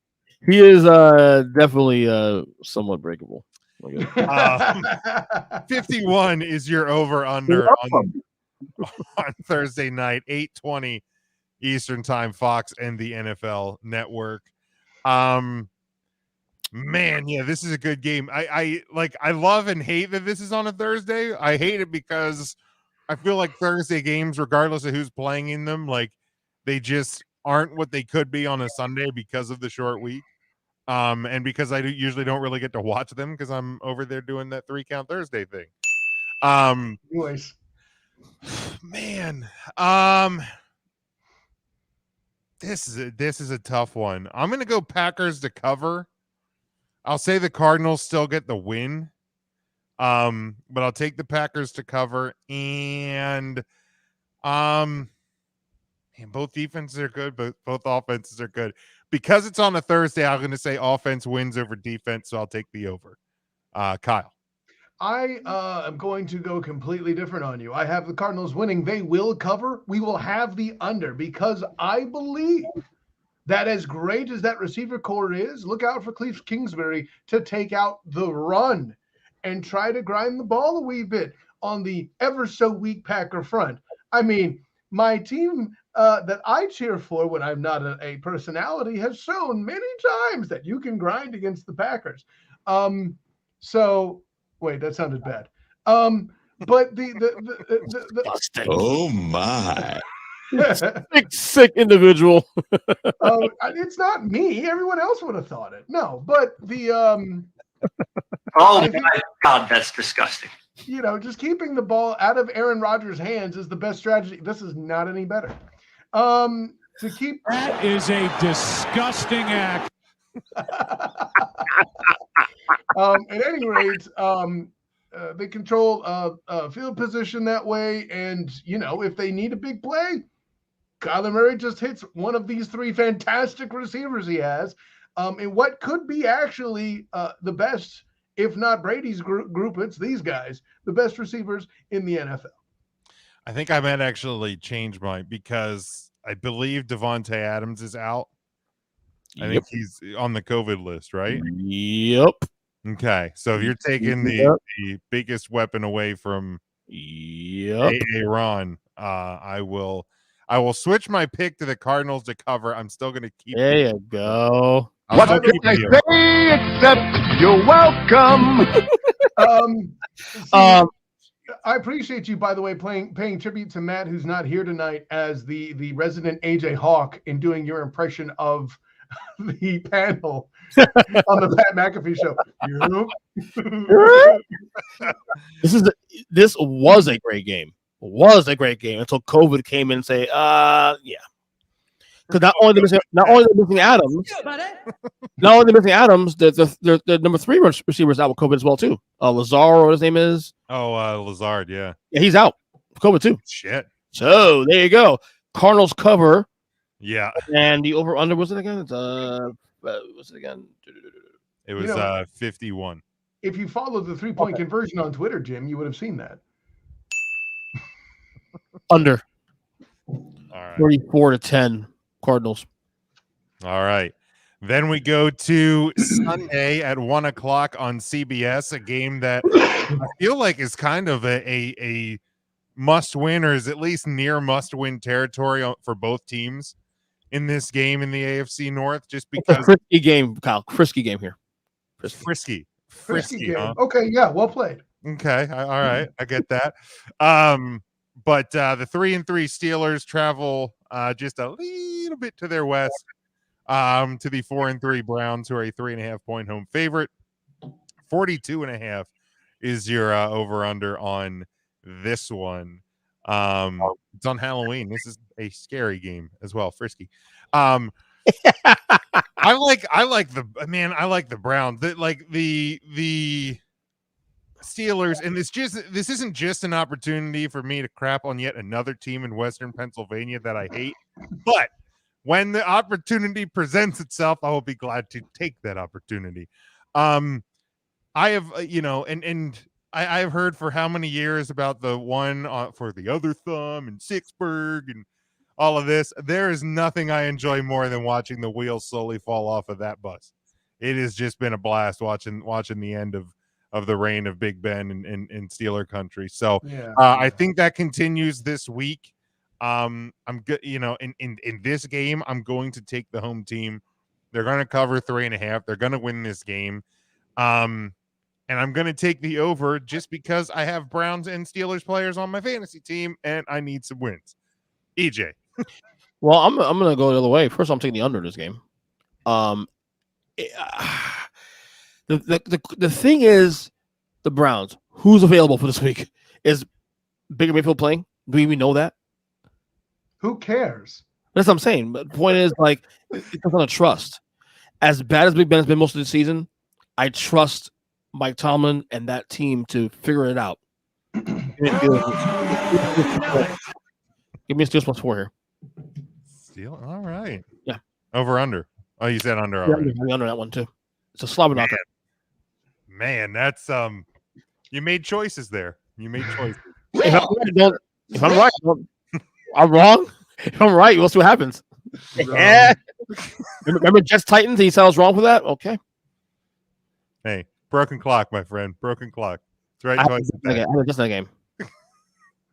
S9: He is definitely somewhat breakable.
S1: 51 is your over-under on Thursday night, 8:20 Eastern Time, Fox and the NFL Network. Man, yeah, this is a good game. I love and hate that this is on a Thursday. I hate it because I feel like Thursday games, regardless of who's playing in them, like they just aren't what they could be on a Sunday because of the short week. And because I usually don't really get to watch them because I'm over there doing that 3-count Thursday thing.
S8: Anyways,
S1: man, this is a tough one. I'm gonna go Packers to cover. I'll say the Cardinals still get the win. But I'll take the Packers to cover, and both defenses are good, but both offenses are good. Because it's on a Thursday, I'm going to say offense wins over defense, so I'll take the over. Kyle.
S8: I am going to go completely different on you. I have the Cardinals winning. They will cover. We will have the under because I believe that as great as that receiver core is, look out for Cliff Kingsbury to take out the run and try to grind the ball a wee bit on the ever so weak Packer front. I mean, my team that I cheer for when I'm not a personality has shown many times that you can grind against the Packers. So wait, that sounded bad. But the
S11: oh my.
S9: sick individual.
S8: It's not me. Everyone else would have thought it. No, but the
S5: oh my God, that's disgusting.
S8: Just keeping the ball out of Aaron Rodgers' hands is the best strategy. This is not any better. To keep
S6: that is a disgusting act.
S8: At any rate, they control field position that way, and if they need a big play, Kyler Murray just hits one of these 3 fantastic receivers he has, in what could be actually the best, if not Brady's group, it's these guys, the best receivers in the NFL.
S1: I think I might actually change mine because I believe Devontae Adams is out. I think he's on the COVID list, right?
S9: Yep.
S1: Okay, so if you're taking the biggest weapon away from Aaron, I will switch my pick to the Cardinals to cover. I'm still going to keep.
S9: There you go.
S11: What can I say except you're welcome?
S8: I appreciate you, by the way, paying tribute to Matt, who's not here tonight, as the resident AJ Hawk in doing your impression of the panel on the Pat McAfee show.
S9: This was a great game. Was a great game until COVID came in and say, yeah. Because not only they're missing Adams, the number 3 receivers out with COVID as well too. Lazar, what his name is?
S1: Lazard, yeah,
S9: he's out with COVID too.
S1: Shit.
S9: So there you go. Cardinals cover.
S1: Yeah,
S9: and the over under was it again? What's it again?
S1: It was 51.
S8: If you followed the 3-point conversion on Twitter, Jim, you would have seen that.
S9: Under.
S1: All right.
S9: 34-10 Cardinals.
S1: All right. Then we go to Sunday at 1:00 on CBS, a game that I feel like is kind of a must win, or is at least near must win territory for both teams in this game in the AFC North, just because.
S9: Frisky game, Kyle. Frisky game here.
S1: Frisky
S8: game.
S1: Huh?
S8: Okay, yeah, well played.
S1: Okay, all right, I get that. But the 3-3 Steelers travel just a little bit to their west to the 4-3 Browns, who are a 3.5-point home favorite. 42.5 is your over-under on this one. It's on Halloween. This is a scary game as well. Frisky. I like the Browns. The Steelers, and this isn't just an opportunity for me to crap on yet another team in Western Pennsylvania that I hate, but when the opportunity presents itself, I will be glad to take that opportunity. I have, I have heard for how many years about the one for the other thumb and Sixburg and all of this. There is nothing I enjoy more than watching the wheels slowly fall off of that bus. It has just been a blast watching the end of the reign of Big Ben in Steeler country. So I think that continues this week. I'm good. In this game, I'm going to take the home team. They're going to cover 3.5. They're going to win this game. And I'm going to take the over just because I have Browns and Steelers players on my fantasy team and I need some wins. EJ.
S9: Well, I'm going to go the other way. First, I'm taking the under this game. The thing is, the Browns, who's available for this week? Is Baker Mayfield playing? Do we even know that?
S8: Who cares?
S9: That's what I'm saying. But the point is, like, it comes on a trust. As bad as Big Ben has been most of the season, I trust Mike Tomlin and that team to figure it out. Give me a Steelers +4 here.
S1: Steel, all right.
S9: Yeah.
S1: Over under. Oh, you said under already.
S9: Yeah, under that one too. It's a slobber knocker.
S1: Man, that's you made choices there. You made choices.
S9: If I'm right, I'm wrong. If I'm right, we'll see what happens. Yeah. Remember Jets Titans? He said I was wrong for that? Okay.
S1: Hey, broken clock, my friend. Broken clock. It's right twice a day.
S9: Just that game.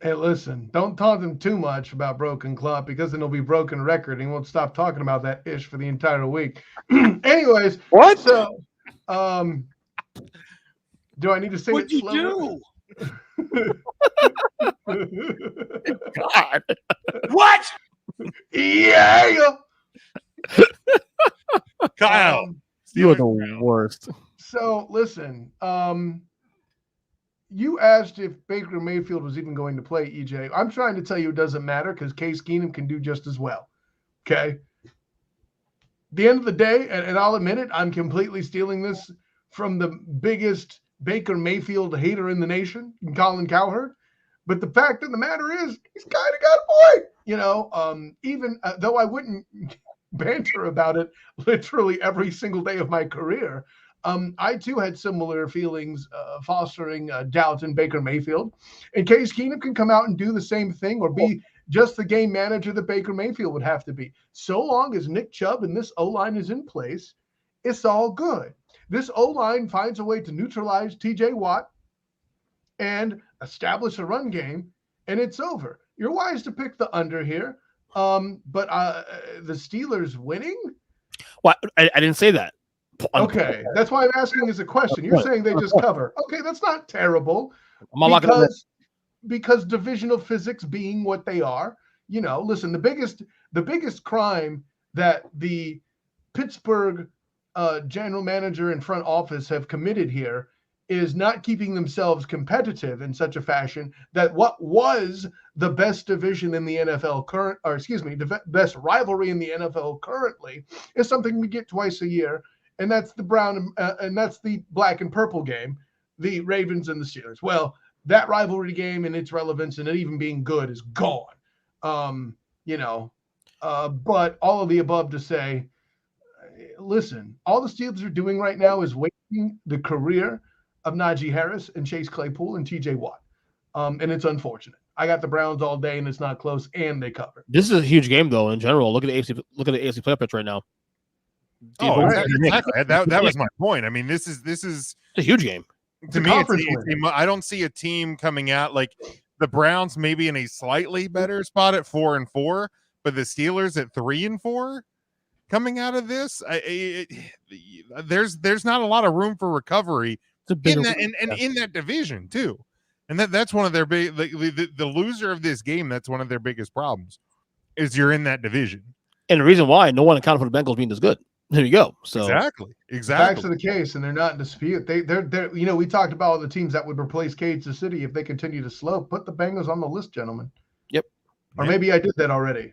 S8: Hey, listen, don't taunt him too much about broken clock because then it'll be broken record and he won't stop talking about that ish for the entire week. Anyways,
S9: what?
S8: So, do I need to say
S3: What'd
S8: it
S3: you
S8: slower?
S3: do?
S9: God.
S3: What?
S8: Yeah.
S1: Kyle.
S9: You are the worst.
S8: So listen, you asked if Baker Mayfield was even going to play, EJ. I'm trying to tell you it doesn't matter because Case Keenum can do just as well. Okay. The end of the day, and I'll admit it, I'm completely stealing this from the biggest Baker Mayfield hater in the nation, Colin Cowherd. But the fact of the matter is, he's kind of got a point. Even though I wouldn't banter about it literally every single day of my career, I too had similar feelings fostering doubt in Baker Mayfield. And Case Keenum can come out and do the same thing or be just the game manager that Baker Mayfield would have to be. So long as Nick Chubb and this O-line is in place, it's all good. This O-line finds a way to neutralize TJ Watt and establish a run game, and it's over. You're wise to pick the under here. But the Steelers winning?
S9: Well, I didn't say that.
S8: Okay, that's why I'm asking as a question. You're saying they just cover. Okay, that's not terrible. Because divisional physics being what they are, listen, the biggest crime that the Pittsburgh general manager and front office have committed here is not keeping themselves competitive in such a fashion that what was the best division in the NFL the best rivalry in the NFL currently is something we get twice a year. And that's the and that's the black and purple game, the Ravens and the Steelers. Well, that rivalry game and its relevance and it even being good is gone. But all of the above to say, listen, all the Steelers are doing right now is wasting the career of Najee Harris and Chase Claypool and TJ Watt. And it's unfortunate. I got the Browns all day and it's not close and they cover.
S9: This is a huge game though in general. Look at the AFC playoff pitch right now.
S1: Oh, exactly. That was my point. I mean, this is
S9: it's a huge game.
S1: To me, I don't see a team coming out like the Browns maybe in a slightly better spot at 4-4, but the Steelers at 3-4 coming out of this. There's not a lot of room for recovery in that division too. And that's one of their big the loser of this game. That's one of their biggest problems is you're in that division.
S9: And the reason why no one accounted for the Bengals being this good. There you go. So
S1: exactly.
S8: Facts of the case, and they're not in dispute. They're we talked about all the teams that would replace Kansas City if they continue to slow. Put the Bengals on the list, gentlemen.
S9: Yep.
S8: Or maybe I did that already.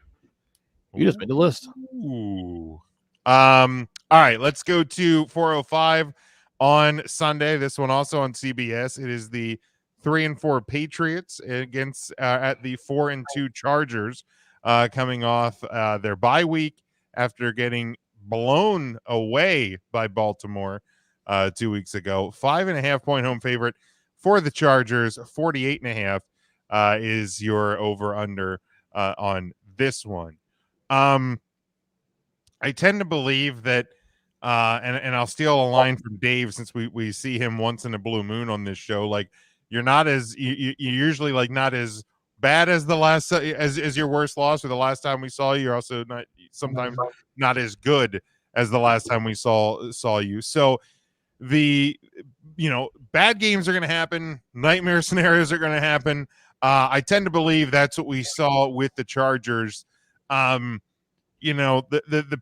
S9: You just made the list.
S1: Ooh. All right, let's go to 4:05 on Sunday. This one also on CBS. It is the 3-4 Patriots against at the 4-2 Chargers, coming off their bye week after getting blown away by Baltimore 2 weeks ago. 5.5-point home favorite for the Chargers. 48.5 is your over under on this one. I tend to believe that, and I'll steal a line from Dave since we see him once in a blue moon on this show. Like you're not as you usually like not as bad as the last as your worst loss or the last time we saw you. You're also not sometimes not as good as the last time we saw you. So the bad games are going to happen. Nightmare scenarios are going to happen. I tend to believe that's what we saw with the Chargers. The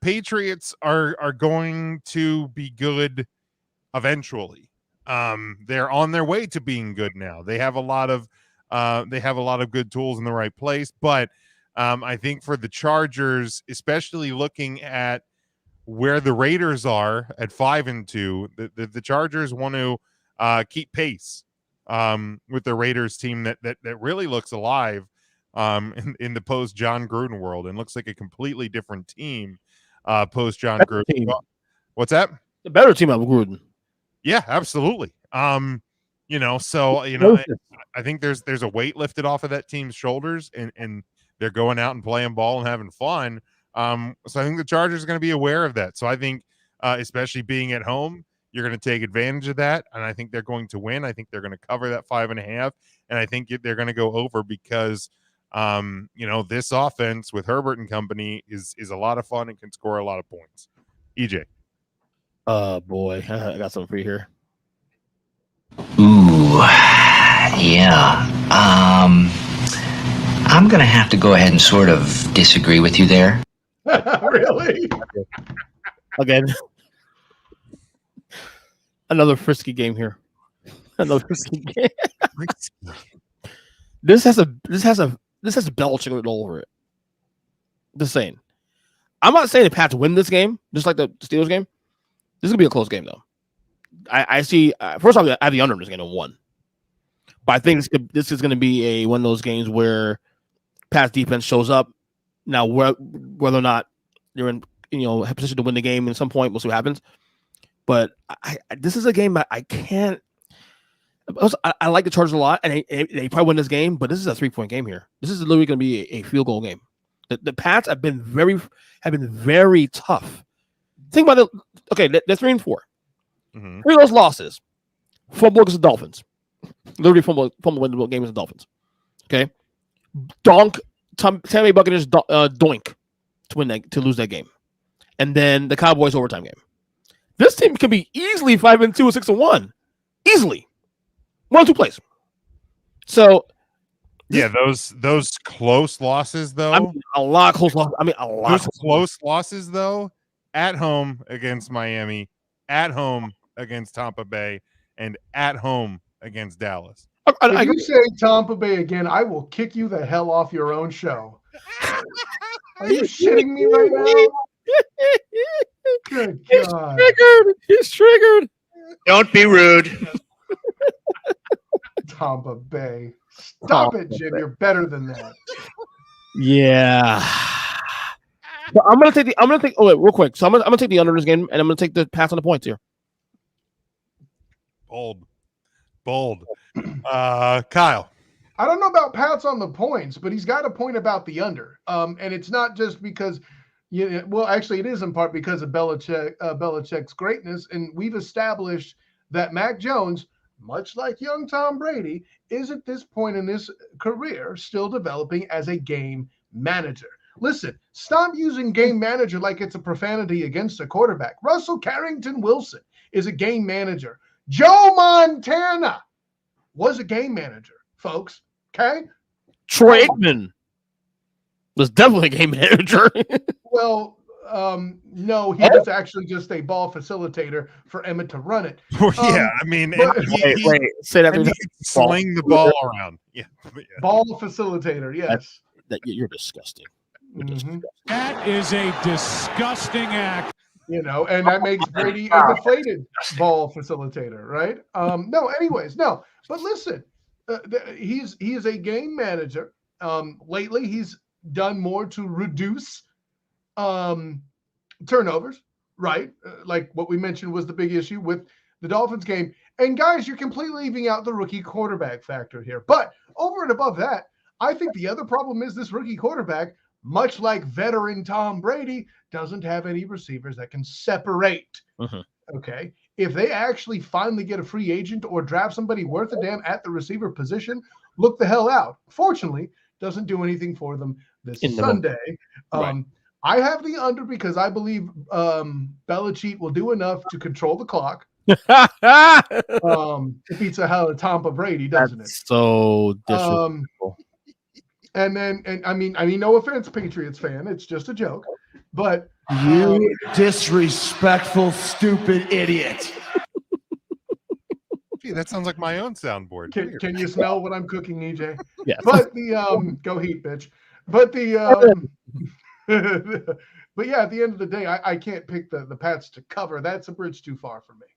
S1: Patriots are going to be good eventually. They're on their way to being good now. They have a lot of good tools in the right place, but I think for the Chargers, especially looking at where the Raiders are at 5-2, the Chargers want to keep pace with the Raiders team that really looks alive in the post John Gruden world and looks like a completely different team post John Gruden.
S9: Team.
S1: What's that?
S9: The better team of Gruden.
S1: Yeah, absolutely. I think there's a weight lifted off of that team's shoulders and they're going out and playing ball and having fun. So I think the Chargers are going to be aware of that. So I think especially being at home, you're going to take advantage of that. And I think they're going to win. I think they're going to cover that 5.5. And I think they're going to go over because this offense with Herbert and company is a lot of fun and can score a lot of points. EJ.
S9: Boy, I got something for you here.
S12: Ooh, yeah. I'm going to have to go ahead and sort of disagree with you there.
S8: Really?
S9: Again. Another frisky game here. Another frisky game. This has Belichick written all over it. Just saying. I'm not saying the Pats win this game, just like the Steelers game. This is gonna be a close game, though. I see. First off, I have the under in this game at 1, but I think this is going to be one of those games where Pats defense shows up. Now, whether or not they're in a position to win the game at some point, we'll see what happens. But this is a game I can't. I like the Chargers a lot, and they probably win this game. But this is a 3-point game here. This is literally going to be a field goal game. The Pats have been very tough. Think about it. Okay, they're 3-4. Mm-hmm. 3 of those losses, fumble against the Dolphins. Literally fumble win the game against the Dolphins. Okay, Tampa Bay Buccaneers doink to lose that game, and then the Cowboys overtime game. This team could be easily 5-2 or 6-1, easily 1-2 plays. So,
S1: yeah, those close losses though.
S9: A lot of close losses. A lot.
S1: Those close losses though, at home against Miami, at home against Tampa Bay, and at home against Dallas.
S8: If you say Tampa Bay again, I will kick you the hell off your own show. Are you shitting me right now? Good God.
S9: He's triggered.
S12: Don't be rude.
S8: Tampa Bay. Stop it, Jim. You're better than that.
S9: Yeah. So I'm gonna take. Oh wait, real quick. So I'm gonna take the under this game, and I'm gonna take the Pats on the points here.
S1: Bold. Kyle.
S8: I don't know about Pats on the points, but he's got a point about the under. And it's not just because, actually, it is in part because of Belichick's greatness. And we've established that Mac Jones, much like young Tom Brady, is at this point in his career still developing as a game manager. Listen, stop using game manager like it's a profanity against a quarterback. Russell Carrington Wilson is a game manager. Joe Montana was a game manager. folks. Okay.
S9: Troy Aikman was definitely a game manager.
S8: Well, no, he was actually just a ball facilitator for Emmett to run it.
S1: Yeah, I mean,
S9: wait, say that.
S1: And he could sling the ball around. Yeah.
S8: Ball facilitator, yes.
S9: You're disgusting.
S6: That is a disgusting act.
S8: You know, and that makes Brady a deflated ball facilitator, right? No, anyways, no. But listen, he is a game manager. Lately, he's done more to reduce turnovers, right? Like what we mentioned was the big issue with the Dolphins game. And guys, you're completely leaving out the rookie quarterback factor here. But over and above that, I think the other problem is this rookie quarterback, much like veteran Tom Brady, doesn't have any receivers that can separate. Okay. If they actually finally get a free agent or draft somebody worth a damn at the receiver position, look the hell out. Fortunately, doesn't do anything for them this Sunday.
S9: Right.
S8: I have the under because I believe Belichick will do enough to control the clock. It beats the hell of Tampa Brady, doesn't it?
S9: So disrespectful.
S8: And I mean, no offense, Patriots fan, it's just a joke. But
S3: you disrespectful, stupid idiot.
S1: Gee, that sounds like my own soundboard.
S8: Can you smell what I'm cooking, EJ?
S9: Yes.
S8: But the go heat, bitch. But the but yeah, at the end of the day, I can't pick the Pats to cover. That's a bridge too far for me.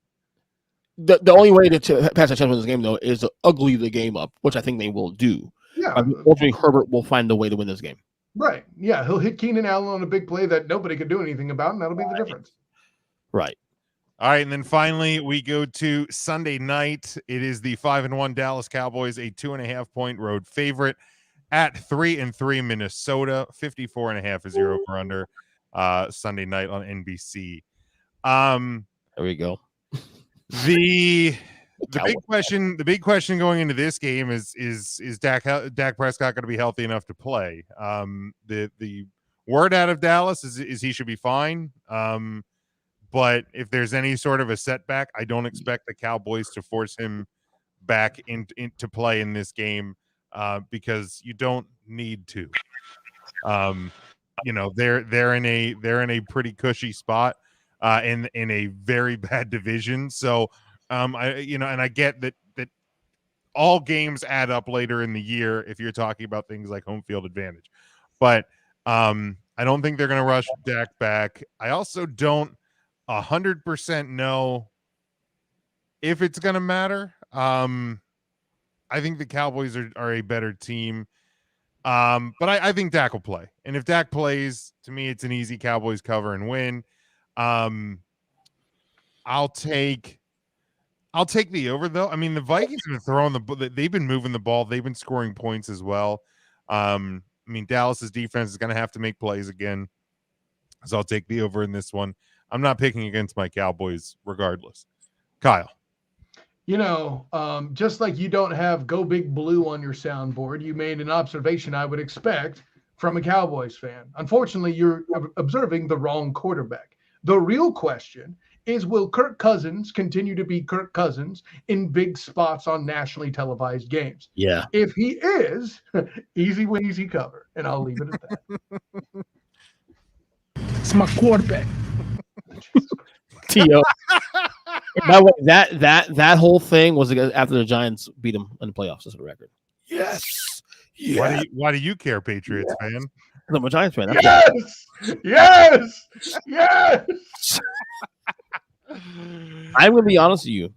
S9: The only way to pass a chance in this game, though, is to ugly the game up, which I think they will do.
S8: Yeah.
S9: Ultimately, Herbert will find a way to win this game.
S8: Right. Yeah, he'll hit Keenan Allen on a big play that nobody could do anything about, and that'll be the difference.
S9: Right.
S1: All right, and then finally we go to Sunday night. It is the 5-1 Dallas Cowboys, a 2.5-point road favorite at 3-3 Minnesota. 54.5 is your over under Sunday night on NBC.
S9: There we go.
S1: The big question going into this game is Dak Prescott going to be healthy enough to play? The word out of Dallas is he should be fine. But if there's any sort of a setback, I don't expect the Cowboys to force him back into play in this game because you don't need to. You know, they're in a pretty cushy spot in a very bad division. So I get that all games add up later in the year if you're talking about things like home field advantage. But I don't think they're going to rush Dak back. I also don't 100% know if it's going to matter. I think the Cowboys are a better team. But I think Dak will play. And if Dak plays, to me, it's an easy Cowboys cover and win. I'll take the over, though. I mean, the Vikings have been throwing they've been moving the ball. They've been scoring points as well. I mean, Dallas's defense is going to have to make plays again. So I'll take the over in this one. I'm not picking against my Cowboys regardless. Kyle.
S8: You know, just like you don't have Go Big Blue on your soundboard, you made an observation I would expect from a Cowboys fan. Unfortunately, you're observing the wrong quarterback. The real question is, will Kirk Cousins continue to be Kirk Cousins in big spots on nationally televised games?
S9: Yeah.
S8: If he is, easy win, easy cover. And I'll leave it at that.
S3: It's my quarterback.
S9: T.O. By the way, that whole thing was after the Giants beat them in the playoffs. That's the record.
S3: Yes.
S1: Why do you care, Patriots fan?
S9: I'm a Giants fan.
S8: Yes.
S9: I'm going to be honest with you.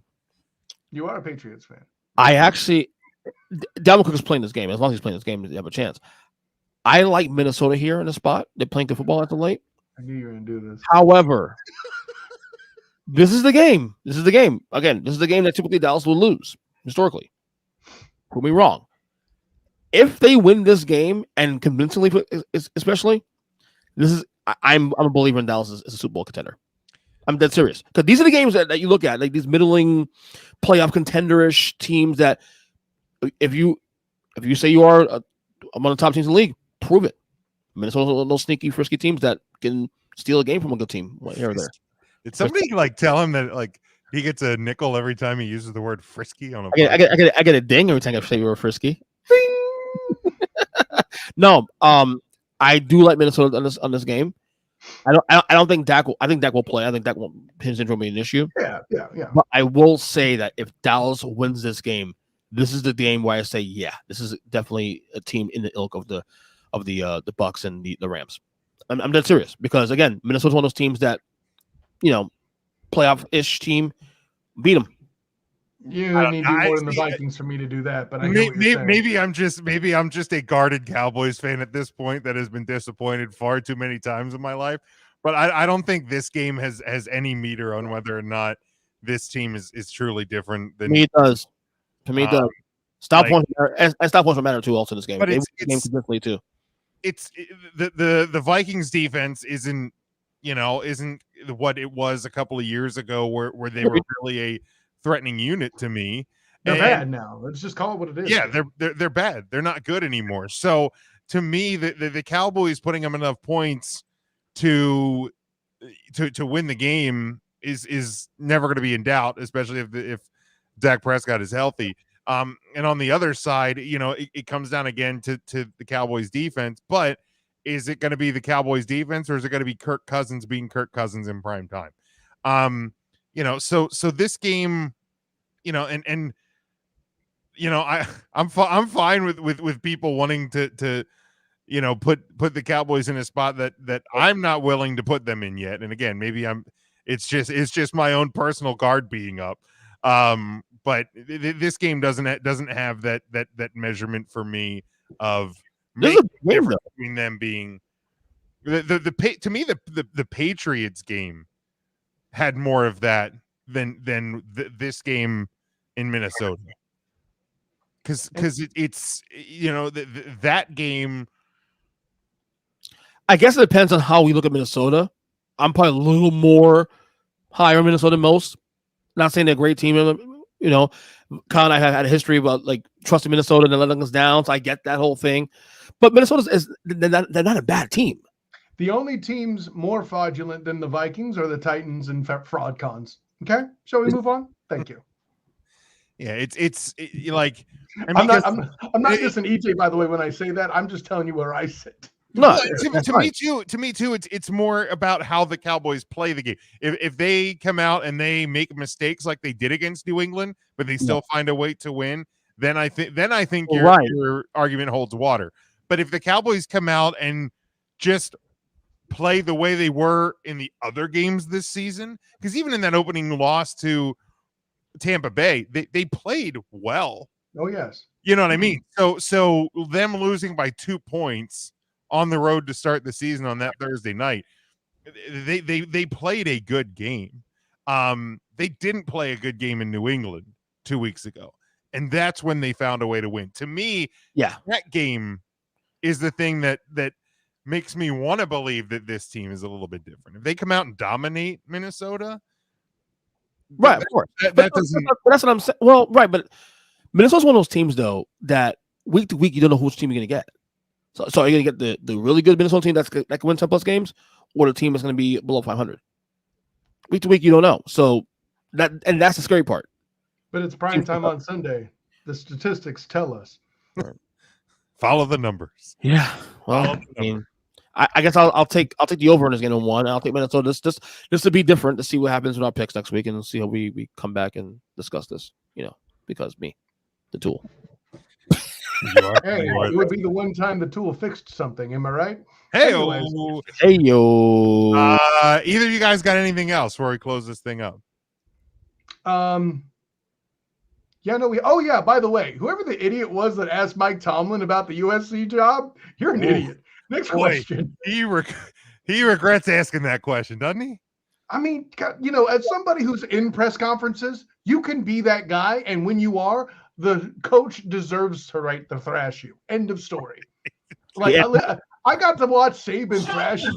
S8: You are a Patriots fan.
S9: I actually, Dalvin Cook is playing this game. As long as he's playing this game, they have a chance. I like Minnesota here in the spot. They're playing good football at the late.
S8: I knew you were going to do this.
S9: However, this is the game. Again, this is the game that typically Dallas will lose, historically. Prove me wrong. If they win this game, and convincingly, especially, I'm a believer in Dallas as a Super Bowl contender. I'm dead serious. Because these are the games that you look at, like these middling playoff contender-ish teams that if you say you are among the top teams in the league, prove it. Minnesota's one of those sneaky, frisky teams that can steal a game from a good team here or there.
S1: Did somebody tell him that He gets a nickel every time he uses the word frisky on a
S9: I get a ding every time I say we were frisky. No, I do like Minnesota on this game. I don't think Dak will. I think Dak will play. I think Dak his injury will be an issue.
S8: Yeah.
S9: But I will say that if Dallas wins this game, this is the game where I say, yeah, this is definitely a team in the ilk of the Bucks and the Rams. I'm dead serious because again, Minnesota's one of those teams that, playoff-ish team beat them.
S8: You need to do more than the Vikings for me to do that, but I know what you're saying.
S1: Maybe I'm just a guarded Cowboys fan at this point that has been disappointed far too many times in my life. But I don't think this game has any meter on whether or not this team is truly different than
S9: to me. It does. To me, it does. Stop points matter too. Also, in this game,
S1: but
S9: it's game consistently too.
S1: It's the Vikings defense isn't what it was a couple of years ago where they were really a threatening unit to me.
S8: They're bad now. Let's just call it what it is.
S1: Yeah, they're bad. They're not good anymore. So to me, the Cowboys putting them enough points to win the game is never going to be in doubt, especially if Dak Prescott is healthy. And on the other side, it comes down again to the Cowboys defense, but is it going to be the Cowboys defense or is it going to be Kirk Cousins being Kirk Cousins in prime time? So this game, I'm fine with people wanting to put the Cowboys in a spot that I'm not willing to put them in yet. And again, maybe it's just my own personal guard being up. But this game doesn't have that measurement for me of between them being to me the Patriots game had more of that than this game in Minnesota, because it's that game.
S9: I guess it depends on how we look at Minnesota. I'm probably a little more higher in Minnesota than most. Not saying they're a great team. Kyle and I have had a history about trusting Minnesota and letting us down, so I get that whole thing. But they're not a bad team.
S8: The only teams more fraudulent than the Vikings are the Titans and fraud cons. Okay, shall we move on? Thank you.
S1: Yeah, it's
S8: I'm not dissing EJ, by the way, when I say that. I'm just telling you where I sit.
S9: No,
S1: to me too, it's more about how the Cowboys play the game. If they come out and they make mistakes like they did against New England, but they still find a way to win, then I think your argument holds water. But if the Cowboys come out and just play the way they were in the other games this season, because even in that opening loss to Tampa Bay, they played well.
S8: Oh yes,
S1: you know what I mean. So them losing by 2 points on the road to start the season on that Thursday night, they played a good game. They didn't play a good game in New England 2 weeks ago, and that's when they found a way to win. To me, that game is the thing that makes me want to believe that this team is a little bit different. If they come out and dominate Minnesota,
S9: right, of course, that doesn't. That's what I'm saying. Well, right, but Minnesota's one of those teams though that week to week you don't know which team you're gonna get. So are you going to get the really good Minnesota team that can win 10+ games, or the team is going to be below 500? Week to week, you don't know. So that's the scary part.
S8: But it's prime time on Sunday. The statistics tell us.
S1: Follow the numbers.
S9: Yeah. Well, I guess I'll take the over in this game on 1. I'll take Minnesota just to be different, to see what happens with our picks next week and see how we come back and discuss this. Because me, the tool.
S8: It would be the one time the tool fixed something. Am I right?
S1: Hey
S9: yo.
S1: Either of you guys got anything else before we close this thing up?
S8: By the way, whoever the idiot was that asked Mike Tomlin about the USC job, you're an idiot. Next question.
S1: He regrets asking that question, doesn't he?
S8: I mean, as somebody who's in press conferences, you can be that guy, and when you are, the coach deserves to thrash you. End of story. I got to watch Saban thrash a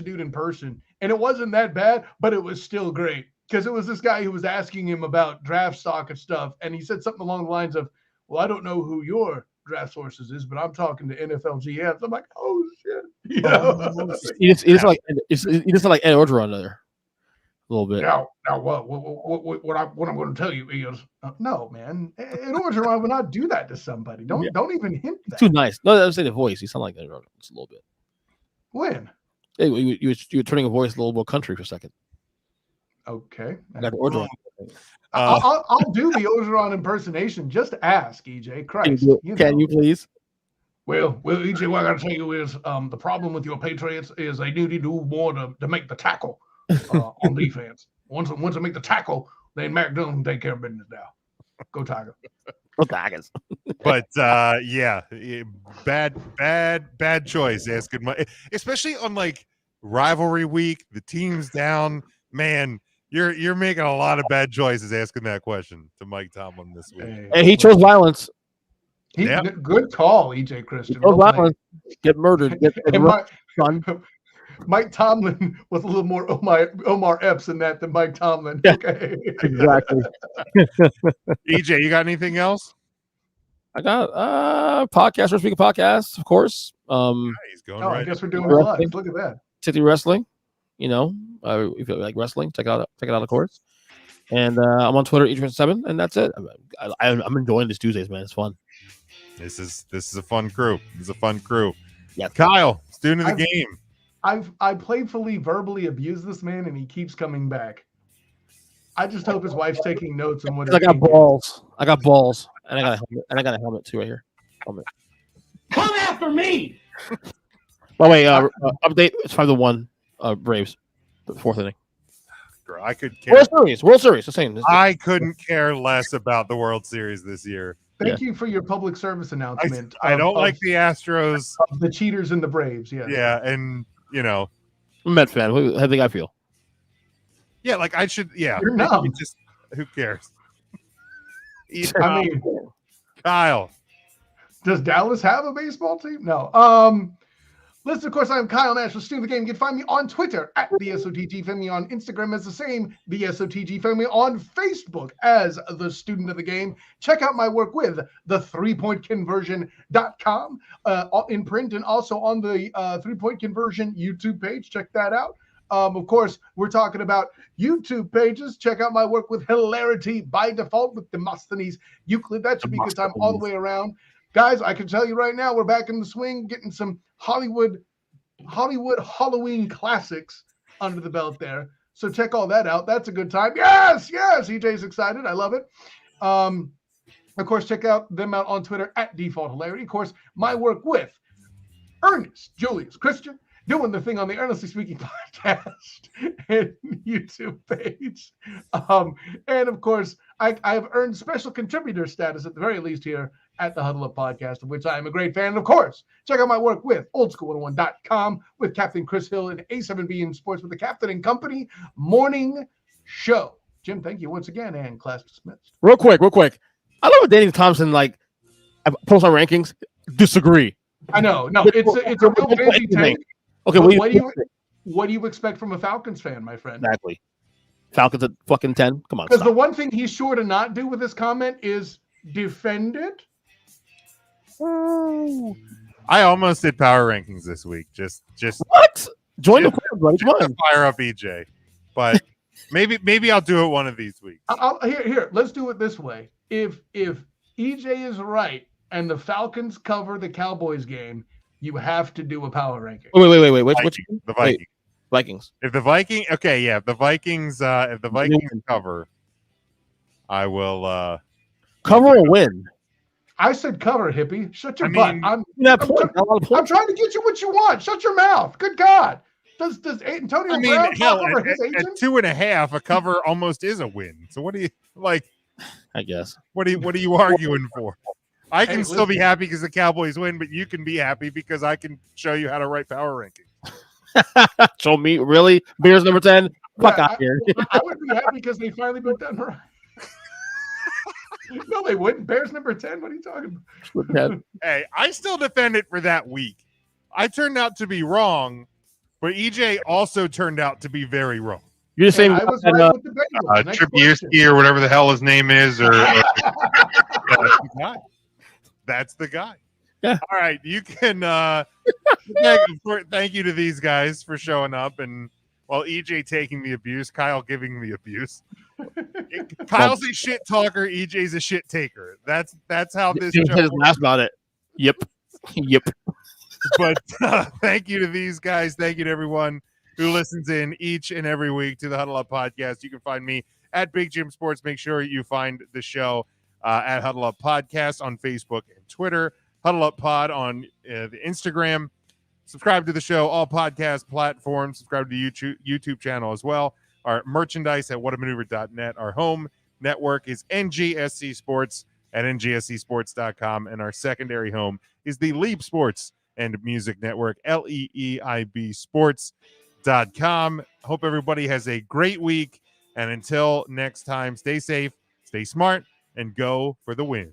S8: dude in person, and it wasn't that bad, but it was still great because it was this guy who was asking him about draft stock and stuff, and he said something along the lines of, "Well, I don't know who your draft sources is, but I'm talking to NFL GMs." I'm like, "Oh shit!"
S9: It's like Ed Orgeron there. little bit.
S8: Now, what I'm going to tell you is, no, man. An Orgeron would not do that to somebody. Don't even hint that.
S9: Too nice. No, I was saying the voice. You sound like that just a little bit.
S8: When?
S9: Hey, you were turning a voice a little more country for a second.
S8: Okay.
S9: I got the Orgeron.
S8: I'll do the Orgeron impersonation. Just ask, EJ. Christ.
S9: Can you please?
S8: Well, EJ, what I got to tell you is the problem with your Patriots is they need to do more to make the tackle on defense. Once they make the tackle, then Mac Dillon can take care of business now. Go Tiger.
S9: Go Tigers.
S1: But yeah, bad choice. Asking especially on like rivalry week, the team's down. Man, you're making a lot of bad choices asking that question to Mike Tomlin this week.
S9: And he chose violence.
S8: Good call, EJ Christian.
S9: Get murdered.
S8: Mike Tomlin was a little more Omar Epps in that than Mike Tomlin.
S9: Yeah,
S8: okay,
S9: exactly.
S1: EJ, you got anything else?
S8: I
S9: got podcast. We're speaking podcasts, of course.
S1: He's going right.
S8: I guess we're doing live. Look at that.
S9: City Wrestling. If you like wrestling, check it out. Of course. And I'm on Twitter, each7, and that's it. I'm enjoying these Tuesdays, man. It's fun.
S1: This is a fun crew.
S9: Yeah,
S1: Kyle, student of the game.
S8: I playfully verbally abuse this man, and he keeps coming back. I just hope his wife's taking notes on what.
S9: I got balls, and I got a helmet too right here. Helmet.
S5: Come after me.
S9: By the way, update. It's 5-1. Braves, the 4th inning.
S1: I could care.
S9: World Series. The same.
S1: I couldn't care less about the World Series this year.
S8: Thank you for your public service announcement.
S1: I don't like the Astros.
S8: The cheaters and the Braves. Yeah.
S1: Yeah, and
S9: I'm a Met fan. How do you think I feel?
S1: Yeah, like I should. Yeah,
S8: you're numb.
S1: Just who cares?
S8: I mean,
S1: Kyle.
S8: Does Dallas have a baseball team? No. Listen, of course, I'm Kyle Nash, the student of the game. You can find me on Twitter at the SOTG. Find me on Instagram as the same, the SOTG. Find me on Facebook as the student of the game. Check out my work with the 3pointconversion.com in print and also on the 3-Point Conversion YouTube page. Check that out. Of course, we're talking about YouTube pages. Check out my work with Hilarity by Default with Demosthenes Euclid. That should be a good time all the way around. Guys, I can tell you right now, we're back in the swing, getting some Hollywood Halloween classics under the belt there. So check all that out. That's a good time. Yes, EJ's excited. I love it. Of course, check them out on Twitter at Default Hilarity. Of course, my work with Ernest Julius Christian, doing the thing on the Earnestly Speaking podcast and YouTube page. And of course, I have earned special contributor status at the very least here at the Huddle Up podcast, of which I am a great fan. And of course, check out my work with oldschool101.com with Captain Chris Hill and A7B in Sports with the Captain and Company morning show. Jim, thank you once again, and class dismissed.
S9: Real quick. I love what Danny Thompson I post on rankings. Disagree.
S8: I know. No, it's a real fancy take.
S9: Okay,
S8: what do you expect from a Falcons fan, my friend?
S9: Exactly. Falcons at fucking 10. Come on.
S8: Because the one thing he's sure to not do with this comment is defend it.
S1: Ooh. I almost did power rankings this week. Just
S9: what? Join the club, buddy. Come on.
S1: Fire up EJ. But maybe I'll do it one of these weeks.
S8: Here. Let's do it this way. If EJ is right and the Falcons cover the Cowboys game, you have to do a power ranking.
S9: Wait.
S1: The Vikings.
S9: Vikings.
S1: If the Vikings, if the Vikings cover, I will
S9: cover or win.
S8: I said cover, hippie. Shut your butt. I'm trying to get you what you want. Shut your mouth. Good God. Does Antonio Brown talk over his agent?
S1: At 2.5, a cover almost is a win. So what do you like?
S9: I guess.
S1: What are you arguing for? I can still be happy because the Cowboys win, but you can be happy because I can show you how to write power rankings.
S9: Show me, really? Bears number 10? Fuck out here.
S8: I would be happy because they finally put that right. No, they wouldn't. Bears number 10? What are you talking about?
S1: Hey, I still defend it for that week. I turned out to be wrong, but EJ also turned out to be very wrong.
S9: You're the same.
S8: I was right with the Bengals.
S13: Trubisky or whatever the hell his name is, or
S1: that's the guy.
S9: Yeah.
S1: All right, you can. Thank you to these guys for showing up and while EJ taking the abuse, Kyle giving the abuse. Kyle's a shit talker. EJ's a shit taker. That's how this
S9: He
S1: show
S9: said his last about it. Yep. Yep.
S1: But thank you to these guys. Thank you to everyone who listens in each and every week to the Huddle Up Podcast. You can find me at Big Jim Sports. Make sure you find the show at Huddle Up Podcast on Facebook and Twitter. Huddle Up Pod on the Instagram. Subscribe to the show, all podcast platforms. Subscribe to the YouTube channel as well. Our merchandise at whatamaneuver.net. Our home network is NGSC Sports at ngscsports.com. And our secondary home is the Leap Sports and Music Network, LEEIB Sports.com. Hope everybody has a great week. And until next time, stay safe, stay smart, and go for the win.